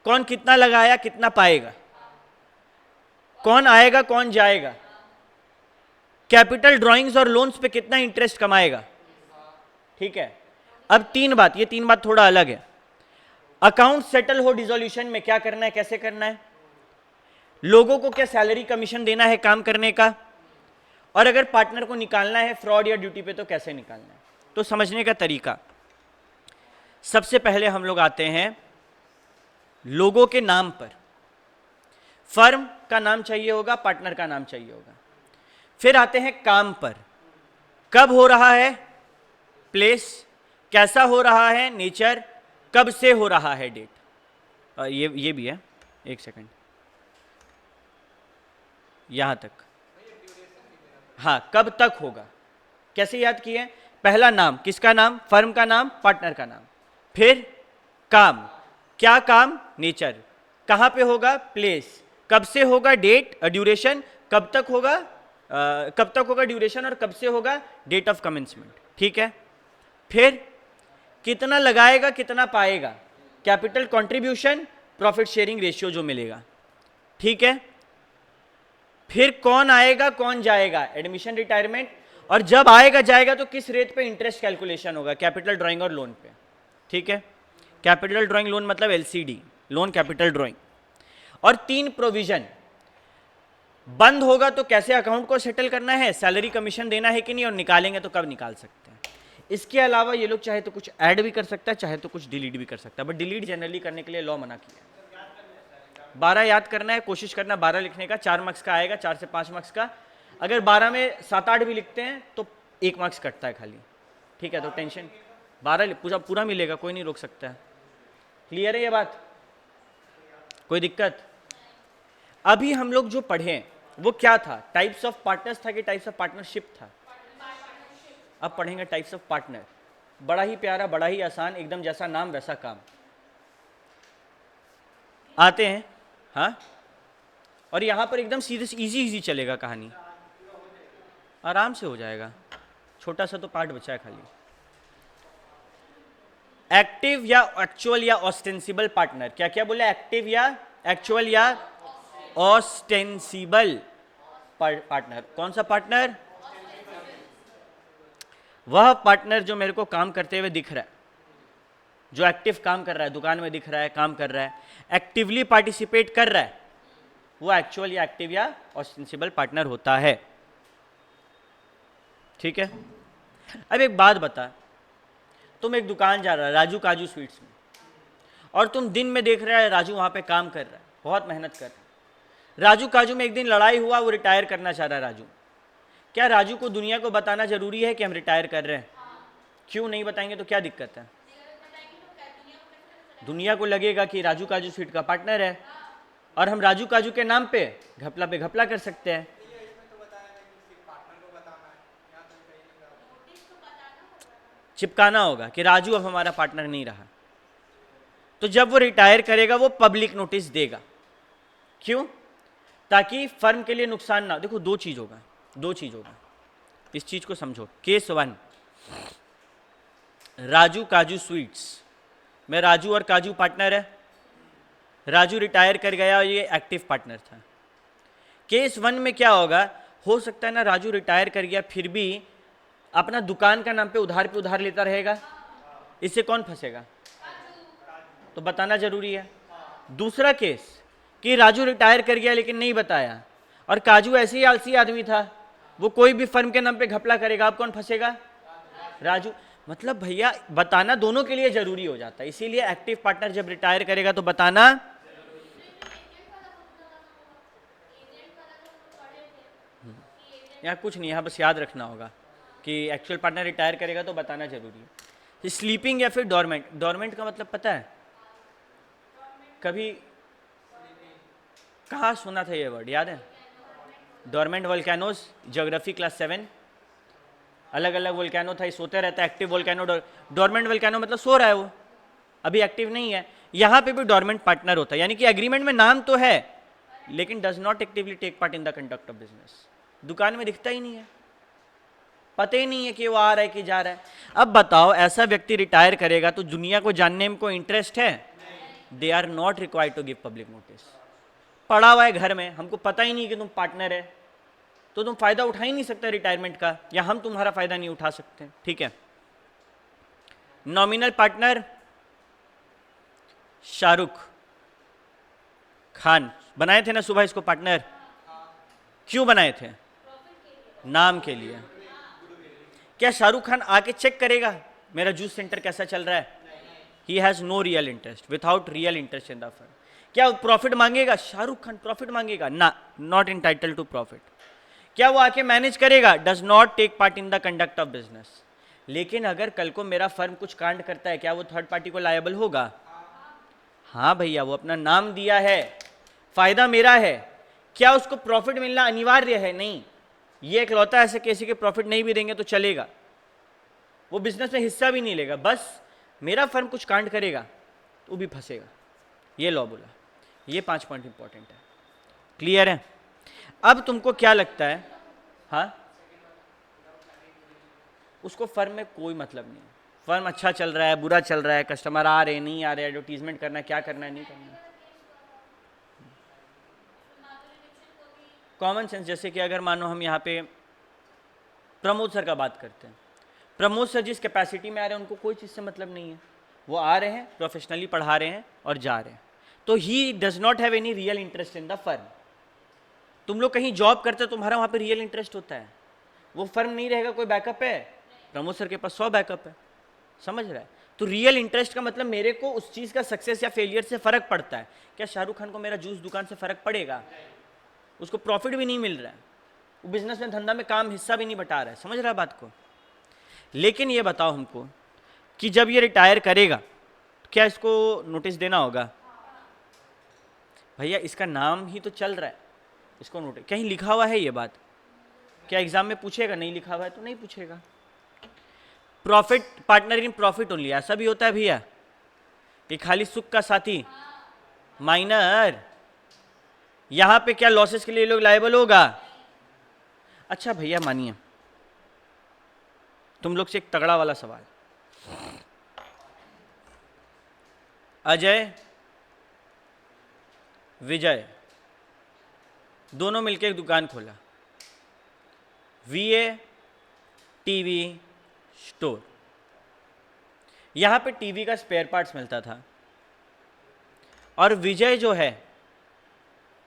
कौन कितना लगाया कितना पाएगा, कौन आएगा कौन जाएगा, कैपिटल ड्राइंग्स और लोन्स पे कितना इंटरेस्ट कमाएगा, ठीक है। अब 3 बात, ये 3 बात थोड़ा अलग है। अकाउंट सेटल हो डिसोल्यूशन में क्या करना है, कैसे करना है, लोगों को क्या सैलरी कमीशन देना है काम करने का, और अगर पार्टनर को निकालना है फ्रॉड या ड्यूटी पे तो कैसे निकालना है। तो समझने का तरीका, सबसे पहले हम लोग आते हैं लोगों के नाम पर। फर्म का नाम चाहिए होगा, पार्टनर का नाम चाहिए होगा। फिर आते हैं काम पर, कब हो रहा है, प्लेस, कैसा हो रहा है, नेचर, कब से हो रहा है, डेट। ये भी है, एक सेकंड, यहां तक, हाँ कब तक होगा, कैसे याद किए, पहला नाम, किसका नाम, फर्म का नाम, पार्टनर का नाम। फिर काम, क्या काम, नेचर, कहां पे होगा, प्लेस, कब से होगा, डेट, ड्यूरेशन, कब तक होगा ड्यूरेशन, और कब से होगा, डेट ऑफ कमेंसमेंट, ठीक है। फिर कितना लगाएगा कितना पाएगा, capital contribution, profit sharing ratio जो मिलेगा, ठीक है। फिर कौन आएगा कौन जाएगा, एडमिशन, रिटायरमेंट, और जब आएगा जाएगा तो किस रेट पे इंटरेस्ट कैलकुलेशन होगा, कैपिटल ड्राइंग और लोन पे, ठीक है। कैपिटल ड्राइंग लोन मतलब एलसीडी, लोन कैपिटल ड्राइंग। और 3 प्रोविजन, बंद होगा तो कैसे अकाउंट को सेटल करना है, सैलरी कमीशन देना है कि नहीं, और निकालेंगे तो कब निकाल सकते हैं। इसके अलावा ये लोग चाहे तो कुछ ऐड भी कर सकता है, चाहे तो कुछ डिलीट भी कर सकता है, बट डिलीट जनरली करने के लिए लॉ मना किया है। 12 याद करना है, कोशिश करना 12 लिखने का, 4 मार्क्स का आएगा, 4 से 5 मार्क्स का। अगर 12 में 7-8 भी लिखते हैं तो 1 मार्क्स कटता है खाली, ठीक है। तो टेंशन, 12 पूरा मिलेगा, कोई नहीं रोक सकता है। क्लियर है ये बात, कोई दिक्कत। अभी हम लोग जो पढ़े वो क्या था, टाइप्स ऑफ पार्टनर्स था कि टाइप्स ऑफ पार्टनरशिप था। अब पढ़ेंगे टाइप्स ऑफ पार्टनर, बड़ा ही प्यारा, बड़ा ही आसान, एकदम जैसा नाम वैसा काम। आते हैं, हाँ, और यहां पर एकदम सीधे इजी चलेगा, कहानी आराम से हो जाएगा, छोटा सा तो पार्ट बचा है खाली। एक्टिव या एक्चुअल या ऑस्टेंसिबल पार्टनर, क्या क्या बोले, एक्टिव या एक्चुअल या ऑस्टेंसिबल पार्टनर। कौन सा पार्टनर, वह पार्टनर जो मेरे को काम करते हुए दिख रहा है, जो एक्टिव काम कर रहा है, दुकान में दिख रहा है, काम कर रहा है, एक्टिवली पार्टिसिपेट कर रहा है, वो एक्चुअल या एक्टिव या ऑस्टेंसिबल पार्टनर होता है, ठीक है। अब एक बात बता, तुम एक दुकान जा रहा है, राजू काजू स्वीट्स में, और तुम दिन में देख रहा है राजू वहां पे काम कर रहा है, बहुत मेहनत कर रहा है। राजू काजू में एक दिन लड़ाई हुआ, वो रिटायर करना चाह रहा है राजू। क्या राजू को दुनिया को बताना जरूरी है कि हम रिटायर कर रहे हैं? क्यों नहीं बताएंगे तो क्या दिक्कत है? दुनिया को लगेगा कि राजू काजू स्वीट का पार्टनर है, और हम राजू काजू के नाम पे घपला कर सकते हैं। चिपकाना होगा कि राजू अब हमारा पार्टनर नहीं रहा, तो जब वो रिटायर करेगा वो पब्लिक नोटिस देगा। क्यों? ताकि फर्म के लिए नुकसान ना। देखो दो चीज होगा, इस चीज को समझो। केस 1, राजू काजू स्वीट्स में राजू और काजू पार्टनर है, राजू रिटायर कर गया और ये एक्टिव पार्टनर था। केस 1 में क्या होगा, हो सकता है ना राजू रिटायर कर गया फिर भी अपना दुकान का नाम पे उधार लेता रहेगा, इससे कौन फंसेगा? तो बताना जरूरी है। दूसरा केस कि राजू रिटायर कर गया लेकिन नहीं बताया, और काजू ऐसे ही आलसी आदमी था, वो कोई भी फर्म के नाम पे घपला करेगा, अब कौन फंसेगा? राजू। मतलब भैया बताना दोनों के लिए जरूरी हो जाता है, इसीलिए एक्टिव पार्टनर जब रिटायर करेगा तो बताना। यहाँ कुछ नहीं, यहाँ बस याद रखना होगा कि एक्चुअल पार्टनर रिटायर करेगा तो बताना जरूरी है। स्लीपिंग या फिर डोरमेंट। डोरमेंट का मतलब पता है? कभी कहाँ सुना था ये वर्ड, याद है? Dormant volcanoes, geography class 7। अलग अलग वोल्केनो था, ये सोते रहता है। एक्टिव वोल्केनो, डोरमेंट वोल्केनो मतलब सो रहा है वो, अभी एक्टिव नहीं है। यहाँ पे भी डोरमेंट पार्टनर होता है, यानी कि एग्रीमेंट में नाम तो है लेकिन does not actively take part in the conduct of business. दुकान में दिखता ही नहीं है, पता ही नहीं है कि वो आ रहा है कि जा रहा है। अब बताओ ऐसा व्यक्ति रिटायर करेगा तो दुनिया को जानने में कोई इंटरेस्ट है? They are not required to give public notice. पड़ा हुआ है घर में, हमको पता ही नहीं कि तुम पार्टनर है, तो तुम फायदा उठा ही नहीं सकते रिटायरमेंट का, या हम तुम्हारा फायदा नहीं उठा सकते। ठीक है। नॉमिनल पार्टनर शाहरुख खान बनाए थे ना सुबह इसको पार्टनर, क्यों बनाए थे? नाम के लिए। क्या शाहरुख खान आके चेक करेगा मेरा जूस सेंटर कैसा चल रहा है? He has no real interest, without real interest in the firm. क्या प्रॉफिट मांगेगा? शाहरुख खान प्रॉफिट मांगेगा ना, नॉट इंटाइटल टू प्रॉफिट। क्या वो आके मैनेज करेगा? Does not take part in the conduct of business. लेकिन अगर कल को मेरा फर्म कुछ कांड करता है, क्या वो थर्ड पार्टी को लायबल होगा? हाँ भैया, वो अपना नाम दिया है, फायदा मेरा है। क्या उसको प्रॉफिट मिलना अनिवार्य है? नहीं। ये इकलौता ऐसे केसी के प्रॉफिट नहीं भी देंगे तो चलेगा, वो बिजनेस में हिस्सा भी नहीं लेगा, बस मेरा फर्म कुछ कांड करेगा तो भी फंसेगा। ये लॉ बोला। ये 5 पॉइंट इंपॉर्टेंट है। क्लियर है? अब तुमको क्या लगता है? हाँ, उसको फर्म में कोई मतलब नहीं। फर्म अच्छा चल रहा है, बुरा चल रहा है, कस्टमर आ रहे नहीं आ रहे, एडवर्टीजमेंट करना है, क्या करना है नहीं करना है। कॉमन सेंस, जैसे कि अगर मानो हम यहाँ पे प्रमोद सर का बात करते हैं, प्रमोद सर जिस कैपेसिटी में आ रहे हैं उनको कोई चीज़ से मतलब नहीं है, वो आ रहे हैं, प्रोफेशनली पढ़ा रहे हैं और जा रहे हैं, तो he does not have any real interest in the firm. तुम लोग कहीं जॉब करते हो, तुम्हारा वहाँ पे रियल इंटरेस्ट होता है, वो फर्म नहीं रहेगा, कोई बैकअप है? प्रमोद सर के पास 100 बैकअप है, समझ रहा है? तो रियल इंटरेस्ट का मतलब मेरे को उस चीज़ का सक्सेस या फेलियर से फर्क पड़ता है। क्या शाहरुख खान को मेरा जूस दुकान से फर्क पड़ेगा? उसको प्रॉफिट भी नहीं मिल रहा है, वो बिजनेस में धंधा में काम हिस्सा भी नहीं बटा रहा है, समझ रहा है बात को? लेकिन ये बताओ हमको कि जब ये रिटायर करेगा क्या इसको नोटिस देना होगा? भैया इसका नाम ही तो चल रहा है, इसको नोटिस कहीं लिखा हुआ है ये बात? क्या एग्जाम में पूछेगा? नहीं लिखा हुआ है तो नहीं पूछेगा। Profit partner in profit only, ऐसा भी होता है भैया कि खाली सुख का साथी माइनर? यहां पे क्या लॉसेस के लिए लोग लायबल होगा? अच्छा भैया मानिए, तुम लोग से एक तगड़ा वाला सवाल, अजय विजय दोनों मिलकर एक दुकान खोला, VA टीवी स्टोर। यहां पे टीवी का स्पेयर पार्ट्स मिलता था, और विजय जो है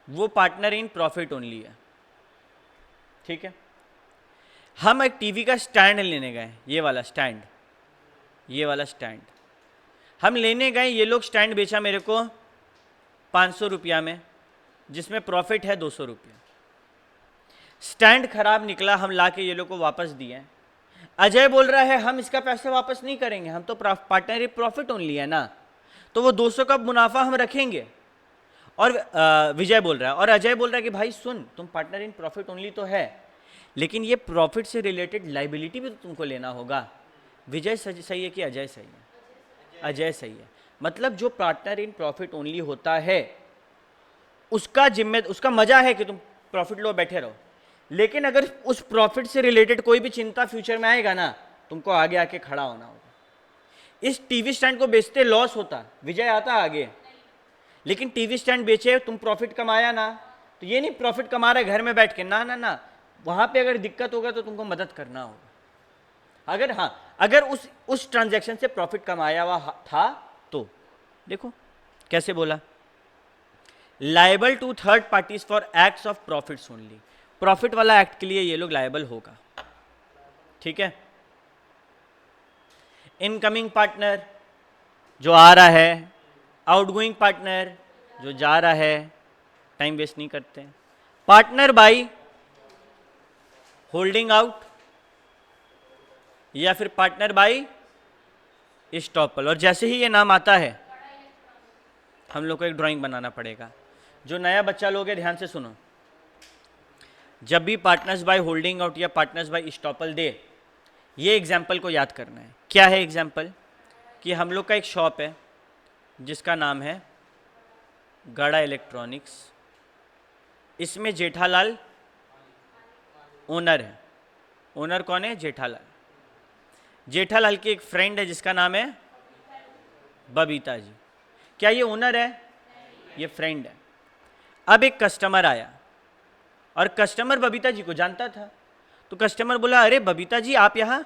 वो पार्टनर इन प्रॉफिट ओनली है। ठीक है, हम एक टीवी का स्टैंड लेने गए, ये वाला स्टैंड, ये वाला स्टैंड हम लेने गए। ये लोग स्टैंड बेचा मेरे को 500 रुपया में, जिसमें प्रॉफिट है 200 रुपया। स्टैंड खराब निकला, हम ला के ये लोग को वापस दिए। अजय बोल रहा है हम इसका पैसा वापस नहीं करेंगे, हम तो पार्टनर इन प्रॉफिट ओनली है ना, तो वो 200 का मुनाफा हम रखेंगे। और विजय बोल रहा है, और अजय बोल रहा है कि भाई सुन, तुम पार्टनर इन प्रॉफिट ओनली तो है, लेकिन ये प्रॉफिट से रिलेटेड लाइबिलिटी भी तो तुमको लेना होगा। विजय सही है कि अजय सही है? अजय सही है। मतलब जो पार्टनर इन प्रॉफिट ओनली होता है उसका मजा है कि तुम प्रॉफिट लो बैठे रहो, लेकिन अगर उस प्रॉफिट से रिलेटेड कोई भी चिंता फ्यूचर में आएगा ना, तुमको आगे आके खड़ा होना होगा। इस टीवी स्टैंड को बेचते लॉस होता, विजय आता आगे, लेकिन टीवी स्टैंड बेचे, तुम प्रॉफिट कमाया ना, तो ये नहीं प्रॉफिट कमा रहे घर में बैठ के, ना ना ना, वहां पे अगर दिक्कत होगा तो तुमको मदद करना होगा। अगर हाँ, अगर उस ट्रांजैक्शन से प्रॉफिट कमाया हुआ था तो देखो कैसे बोला, liable to third parties for acts of profits only, profit वाला एक्ट के लिए ये लोग लायबल होगा, ठीक है। इनकमिंग पार्टनर जो आ रहा है, आउटगोइंग पार्टनर जो जा रहा है, टाइम वेस्ट नहीं करते, पार्टनर बाई होल्डिंग आउट या फिर पार्टनर बाई स्टॉपल। और जैसे ही ये नाम आता है हम लोग को एक ड्राइंग बनाना पड़ेगा। जो नया बच्चा लोग है ध्यान से सुनो, जब भी पार्टनर्स बाय होल्डिंग आउट या पार्टनर्स बाय स्टॉपल दे, ये एग्जाम्पल को याद करना है। क्या है एग्जाम्पल? कि हम लोग का एक शॉप है जिसका नाम है गड़ा इलेक्ट्रॉनिक्स, इसमें जेठालाल ओनर है। ओनर कौन है? जेठालाल। जेठालाल की एक फ्रेंड है जिसका नाम है बबीता जी। क्या ये ओनर है? ये फ्रेंड है। अब एक कस्टमर आया और कस्टमर बबीता जी को जानता था, तो कस्टमर बोला, अरे बबीता जी आप यहाँ?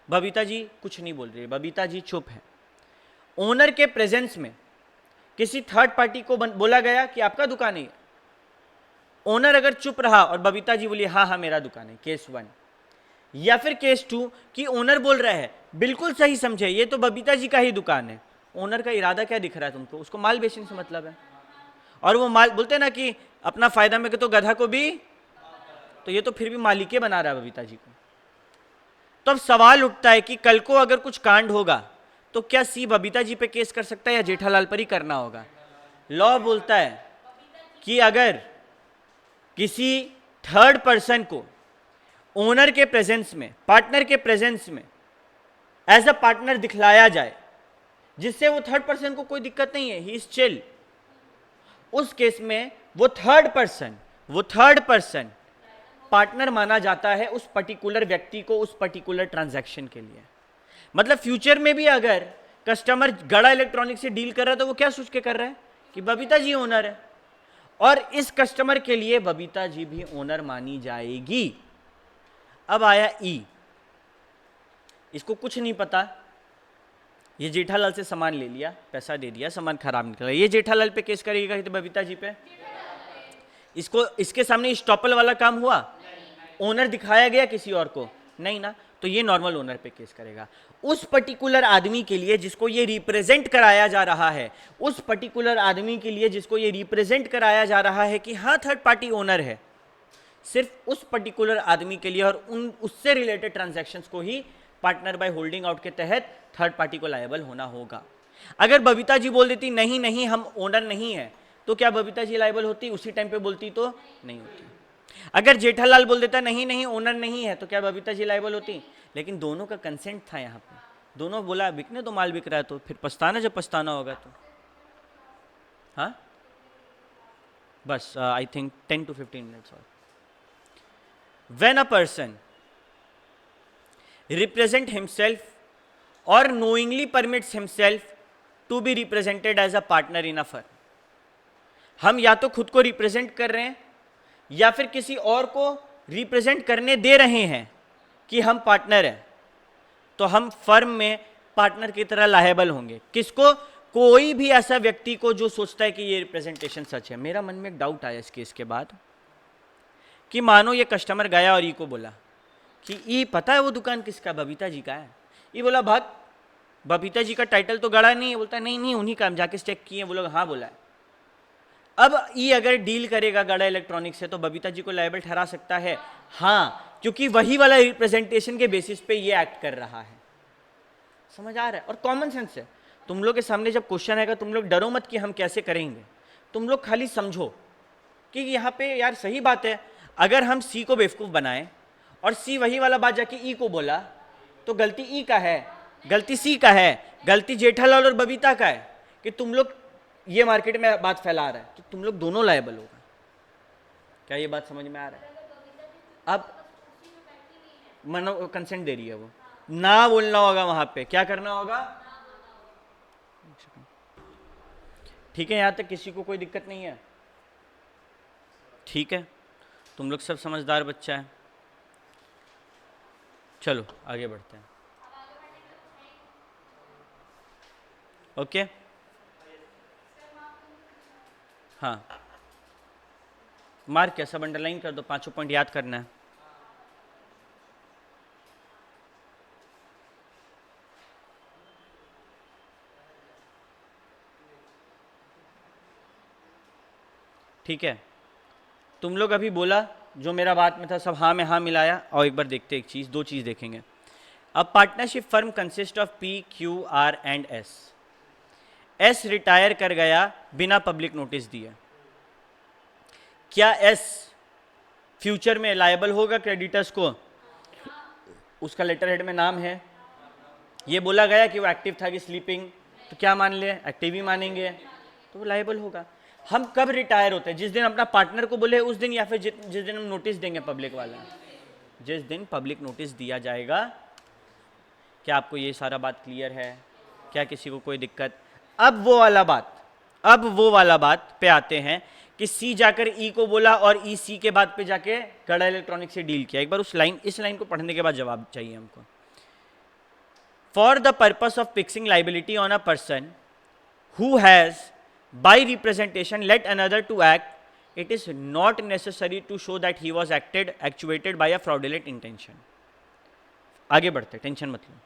बबीता जी कुछ नहीं बोल रही, बबीता जी चुप है। ओनर के प्रेजेंस में किसी थर्ड पार्टी को बोला गया कि आपका दुकान है। ओनर अगर चुप रहा और बबीता जी बोली हाँ हाँ मेरा दुकान है, केस 1। या फिर केस 2 कि ओनर बोल रहा है, बिल्कुल सही समझे, ये तो बबीता जी का ही दुकान है। ओनर का इरादा क्या दिख रहा है तुमको? उसको माल बेचने से मतलब है, और वो माल बोलते हैं ना कि अपना फायदा में तो गधा को भी, तो ये तो फिर भी मालिके बना रहा है बबीता जी को। तो अब सवाल उठता है कि कल को अगर कुछ कांड होगा तो क्या सी बबीता जी पे केस कर सकता है या जेठालाल पर ही करना होगा? लॉ बोलता है कि अगर किसी थर्ड पर्सन को ओनर के प्रेजेंस में, पार्टनर के प्रेजेंस में एज अ पार्टनर दिखलाया जाए जिससे वो थर्ड पर्सन को कोई दिक्कत नहीं है, ही इज चिल, उस केस में वो थर्ड पर्सन पार्टनर माना जाता है उस पर्टिकुलर व्यक्ति को, उस पर्टिकुलर ट्रांजैक्शन के लिए। मतलब फ्यूचर में भी अगर कस्टमर गड़ा इलेक्ट्रॉनिक से डील कर रहा है तो वो क्या सोच के कर रहा है कि बबीता जी ओनर है, और इस कस्टमर के लिए बबीता जी भी ओनर मानी जाएगी। अब आया ई, इसको कुछ नहीं पता, ये जेठालाल से सामान ले लिया, पैसा दे दिया, सामान खराब निकला, ये जेठालाल पे केस करेगा तो बबीता जी पे? इसको इसके सामने स्टॉपल वाला काम हुआ? ओनर दिखाया गया किसी और को? नहीं ना, तो ये नॉर्मल ओनर पे केस करेगा। उस पर्टिकुलर आदमी के लिए जिसको ये रिप्रेजेंट कराया जा रहा है, उस पर्टिकुलर आदमी के लिए जिसको ये रिप्रेजेंट कराया जा रहा है कि हाँ थर्ड पार्टी ओनर है, सिर्फ उस पर्टिकुलर आदमी के लिए और उससे रिलेटेड ट्रांजैक्शंस को ही पार्टनर बाय होल्डिंग आउट के तहत थर्ड पार्टी को लायबल होना होगा। अगर बबीता जी बोल देती नहीं नहीं हम ओनर नहीं है, तो क्या बबीता जी लायबल होती? उसी टाइम पे बोलती तो नहीं होती। अगर जेठालाल बोल देता नहीं नहीं ओनर नहीं है, तो क्या बबीता जी लायबल होती? लेकिन दोनों का कंसेंट था यहाँ पे, दोनों बोला बिकने तो माल बिक रहा है, तो फिर पछताना जब पछताना होगा तो। हाँ बस आई थिंक 10 to 15 minutes और। When a person represent himself or knowingly permits himself to be represented as a partner in a firm, हम या तो खुद को रिप्रेजेंट कर रहे हैं या फिर किसी और को रिप्रेजेंट करने दे रहे हैं कि हम पार्टनर हैं, तो हम फर्म में पार्टनर की तरह लायबल होंगे। किसको? कोई भी ऐसा व्यक्ति को जो सोचता है कि ये रिप्रेजेंटेशन सच है। मेरा मन में एक डाउट आया इस केस के बाद कि मानो ये कस्टमर गया और ई को बोला कि ई पता है वो दुकान किसका? बबीता जी का है। ई बोला भाग, बबीता जी का टाइटल तो गड़ा नहीं है। बोलता नहीं नहीं उन्हीं का, हम जाके चेक किए। वो लोग हाँ बोला है। अब ई अगर डील करेगा गड़ा इलेक्ट्रॉनिक से तो बबीता जी को लायबल ठहरा सकता है? हाँ, क्योंकि वही वाला रिप्रेजेंटेशन के बेसिस पे ये एक्ट कर रहा है। समझ आ रहा है? और कॉमन सेंस है। तुम लोग के सामने जब क्वेश्चन आएगा तुम लोग डरो मत कि हम कैसे करेंगे, तुम लोग खाली समझो कि यहाँ पे यार सही बात है। अगर हम सी को बेवकूफ़ बनाएं और सी वही वाला बात जाके ई को बोला तो गलती ई का है, गलती सी का है, गलती जेठालाल और बबीता का है कि तुम लोग ये मार्केट में बात फैला रहा है, तो तुम लोग दोनों लायबल होगा। क्या ये बात समझ में आ रहा है? अब मनो कंसेंट दे रही है, वो ना बोलना होगा वहां पे, क्या करना होगा? ठीक है, यहां तक किसी को कोई दिक्कत नहीं है? ठीक है, तुम लोग सब समझदार बच्चा है। चलो आगे बढ़ते हैं। ओके हाँ, मार्क क्या, सब अंडरलाइन कर दो, पांचों पॉइंट याद करना है। ठीक है, तुम लोग अभी बोला जो मेरा बात में था सब हाँ में हाँ मिलाया, और एक बार देखते एक चीज़, दो चीज़ देखेंगे। अब partnership firm consist of P Q R and S. S retire कर गया बिना पब्लिक नोटिस दिए, क्या एस फ्यूचर में लायबल होगा क्रेडिटर्स को? उसका लेटर हेड में नाम है, ये बोला गया कि वो एक्टिव था कि स्लीपिंग, तो क्या मान ले, एक्टिव ही मानेंगे, तो वो लायबल होगा। हम कब रिटायर होते हैं? जिस दिन अपना पार्टनर को बोले उस दिन, या फिर जिस दिन हम नोटिस देंगे पब्लिक वाला, जिस दिन पब्लिक नोटिस दिया जाएगा। क्या आपको ये सारा बात क्लियर है? क्या किसी को कोई दिक्कत? अब वो वाला बात पे आते हैं कि सी जाकर ई को बोला और ई सी के बाद पे जाके गड़ा इलेक्ट्रॉनिक से डील किया। एक बार इस लाइन को पढ़ने के बाद जवाब चाहिए हमको। For the purpose of fixing liability on a person who has by representation let another to act, it is not necessary to show that he was actuated by a fraudulent intention. आगे बढ़ते, टेंशन मत लो।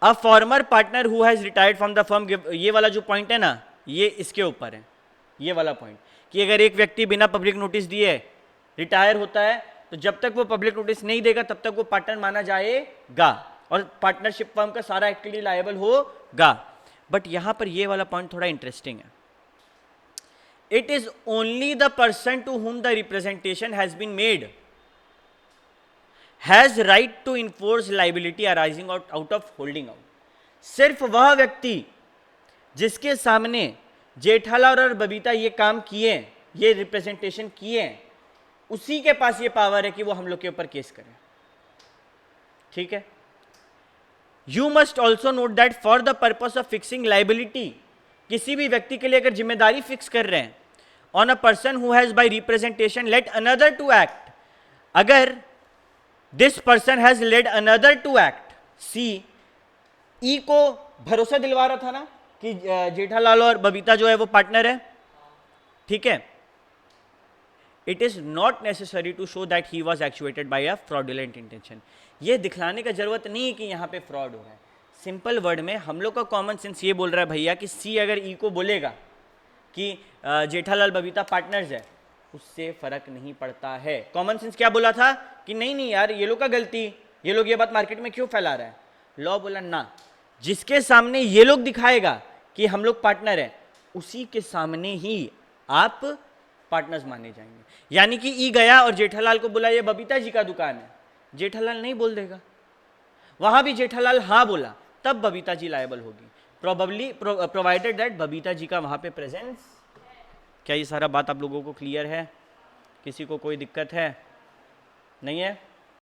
A former partner who has retired from the firm, ये वाला जो पॉइंट है ना, ये इसके ऊपर है, ये वाला पॉइंट कि अगर एक व्यक्ति बिना पब्लिक नोटिस दिए रिटायर होता है तो जब तक वो पब्लिक नोटिस नहीं देगा तब तक वो पार्टनर माना जाएगा और पार्टनरशिप फर्म का सारा एक्टिविटी लायबल होगा। बट यहां पर ये वाला पॉइंट थोड़ा इंटरेस्टिंग है। It is only the person to whom the representation has been made has right to enforce liability arising out of holding out. सिर्फ वह व्यक्ति जिसके सामने जेठालाल और बबीता ये काम किए, ये रिप्रेजेंटेशन किए, उसी के पास ये पावर है कि वो हम लोग के ऊपर केस करे। ठीक है, you must also note that for the purpose of fixing liability, किसी भी व्यक्ति के लिए अगर जिम्मेदारी फिक्स कर रहे हैं on a person who has by representation let another to act, अगर this person has led another to act, सी ई को भरोसा दिलवा रहा था ना कि जेठालाल और बबीता जो है वो पार्टनर है, ठीक है, it is not necessary to show that he was actuated by a fraudulent intention. ये दिखलाने का जरूरत नहीं है कि यहाँ पे फ्रॉड हो रहा है। सिंपल वर्ड में हम लोग का कॉमन सेंस ये बोल रहा है भैया कि सी अगर ई को बोलेगा कि जेठालाल बबीता पार्टनर्स है, उससे फर्क नहीं पड़ता है। कॉमन सेंस क्या बोला था कि नहीं नहीं यार ये लोग का गलती, ये लोग ये बात मार्केट में क्यों फैला रहा है। लॉ बोला ना, जिसके सामने ये लोग दिखाएगा कि हम लोग पार्टनर है, उसी के सामने ही आप पार्टनर्स माने जाएंगे। यानी कि ई गया और जेठालाल को बोला ये बबीता जी का दुकान है, जेठालाल नहीं बोल देगा, वहां भी जेठालाल हाँ बोला, तब बबीता जी लायबल होगी, probably provided that Babita ji का वहां पे प्रेजेंस। क्या ये सारा बात आप लोगों को क्लियर है? किसी को कोई दिक्कत है? नहीं है?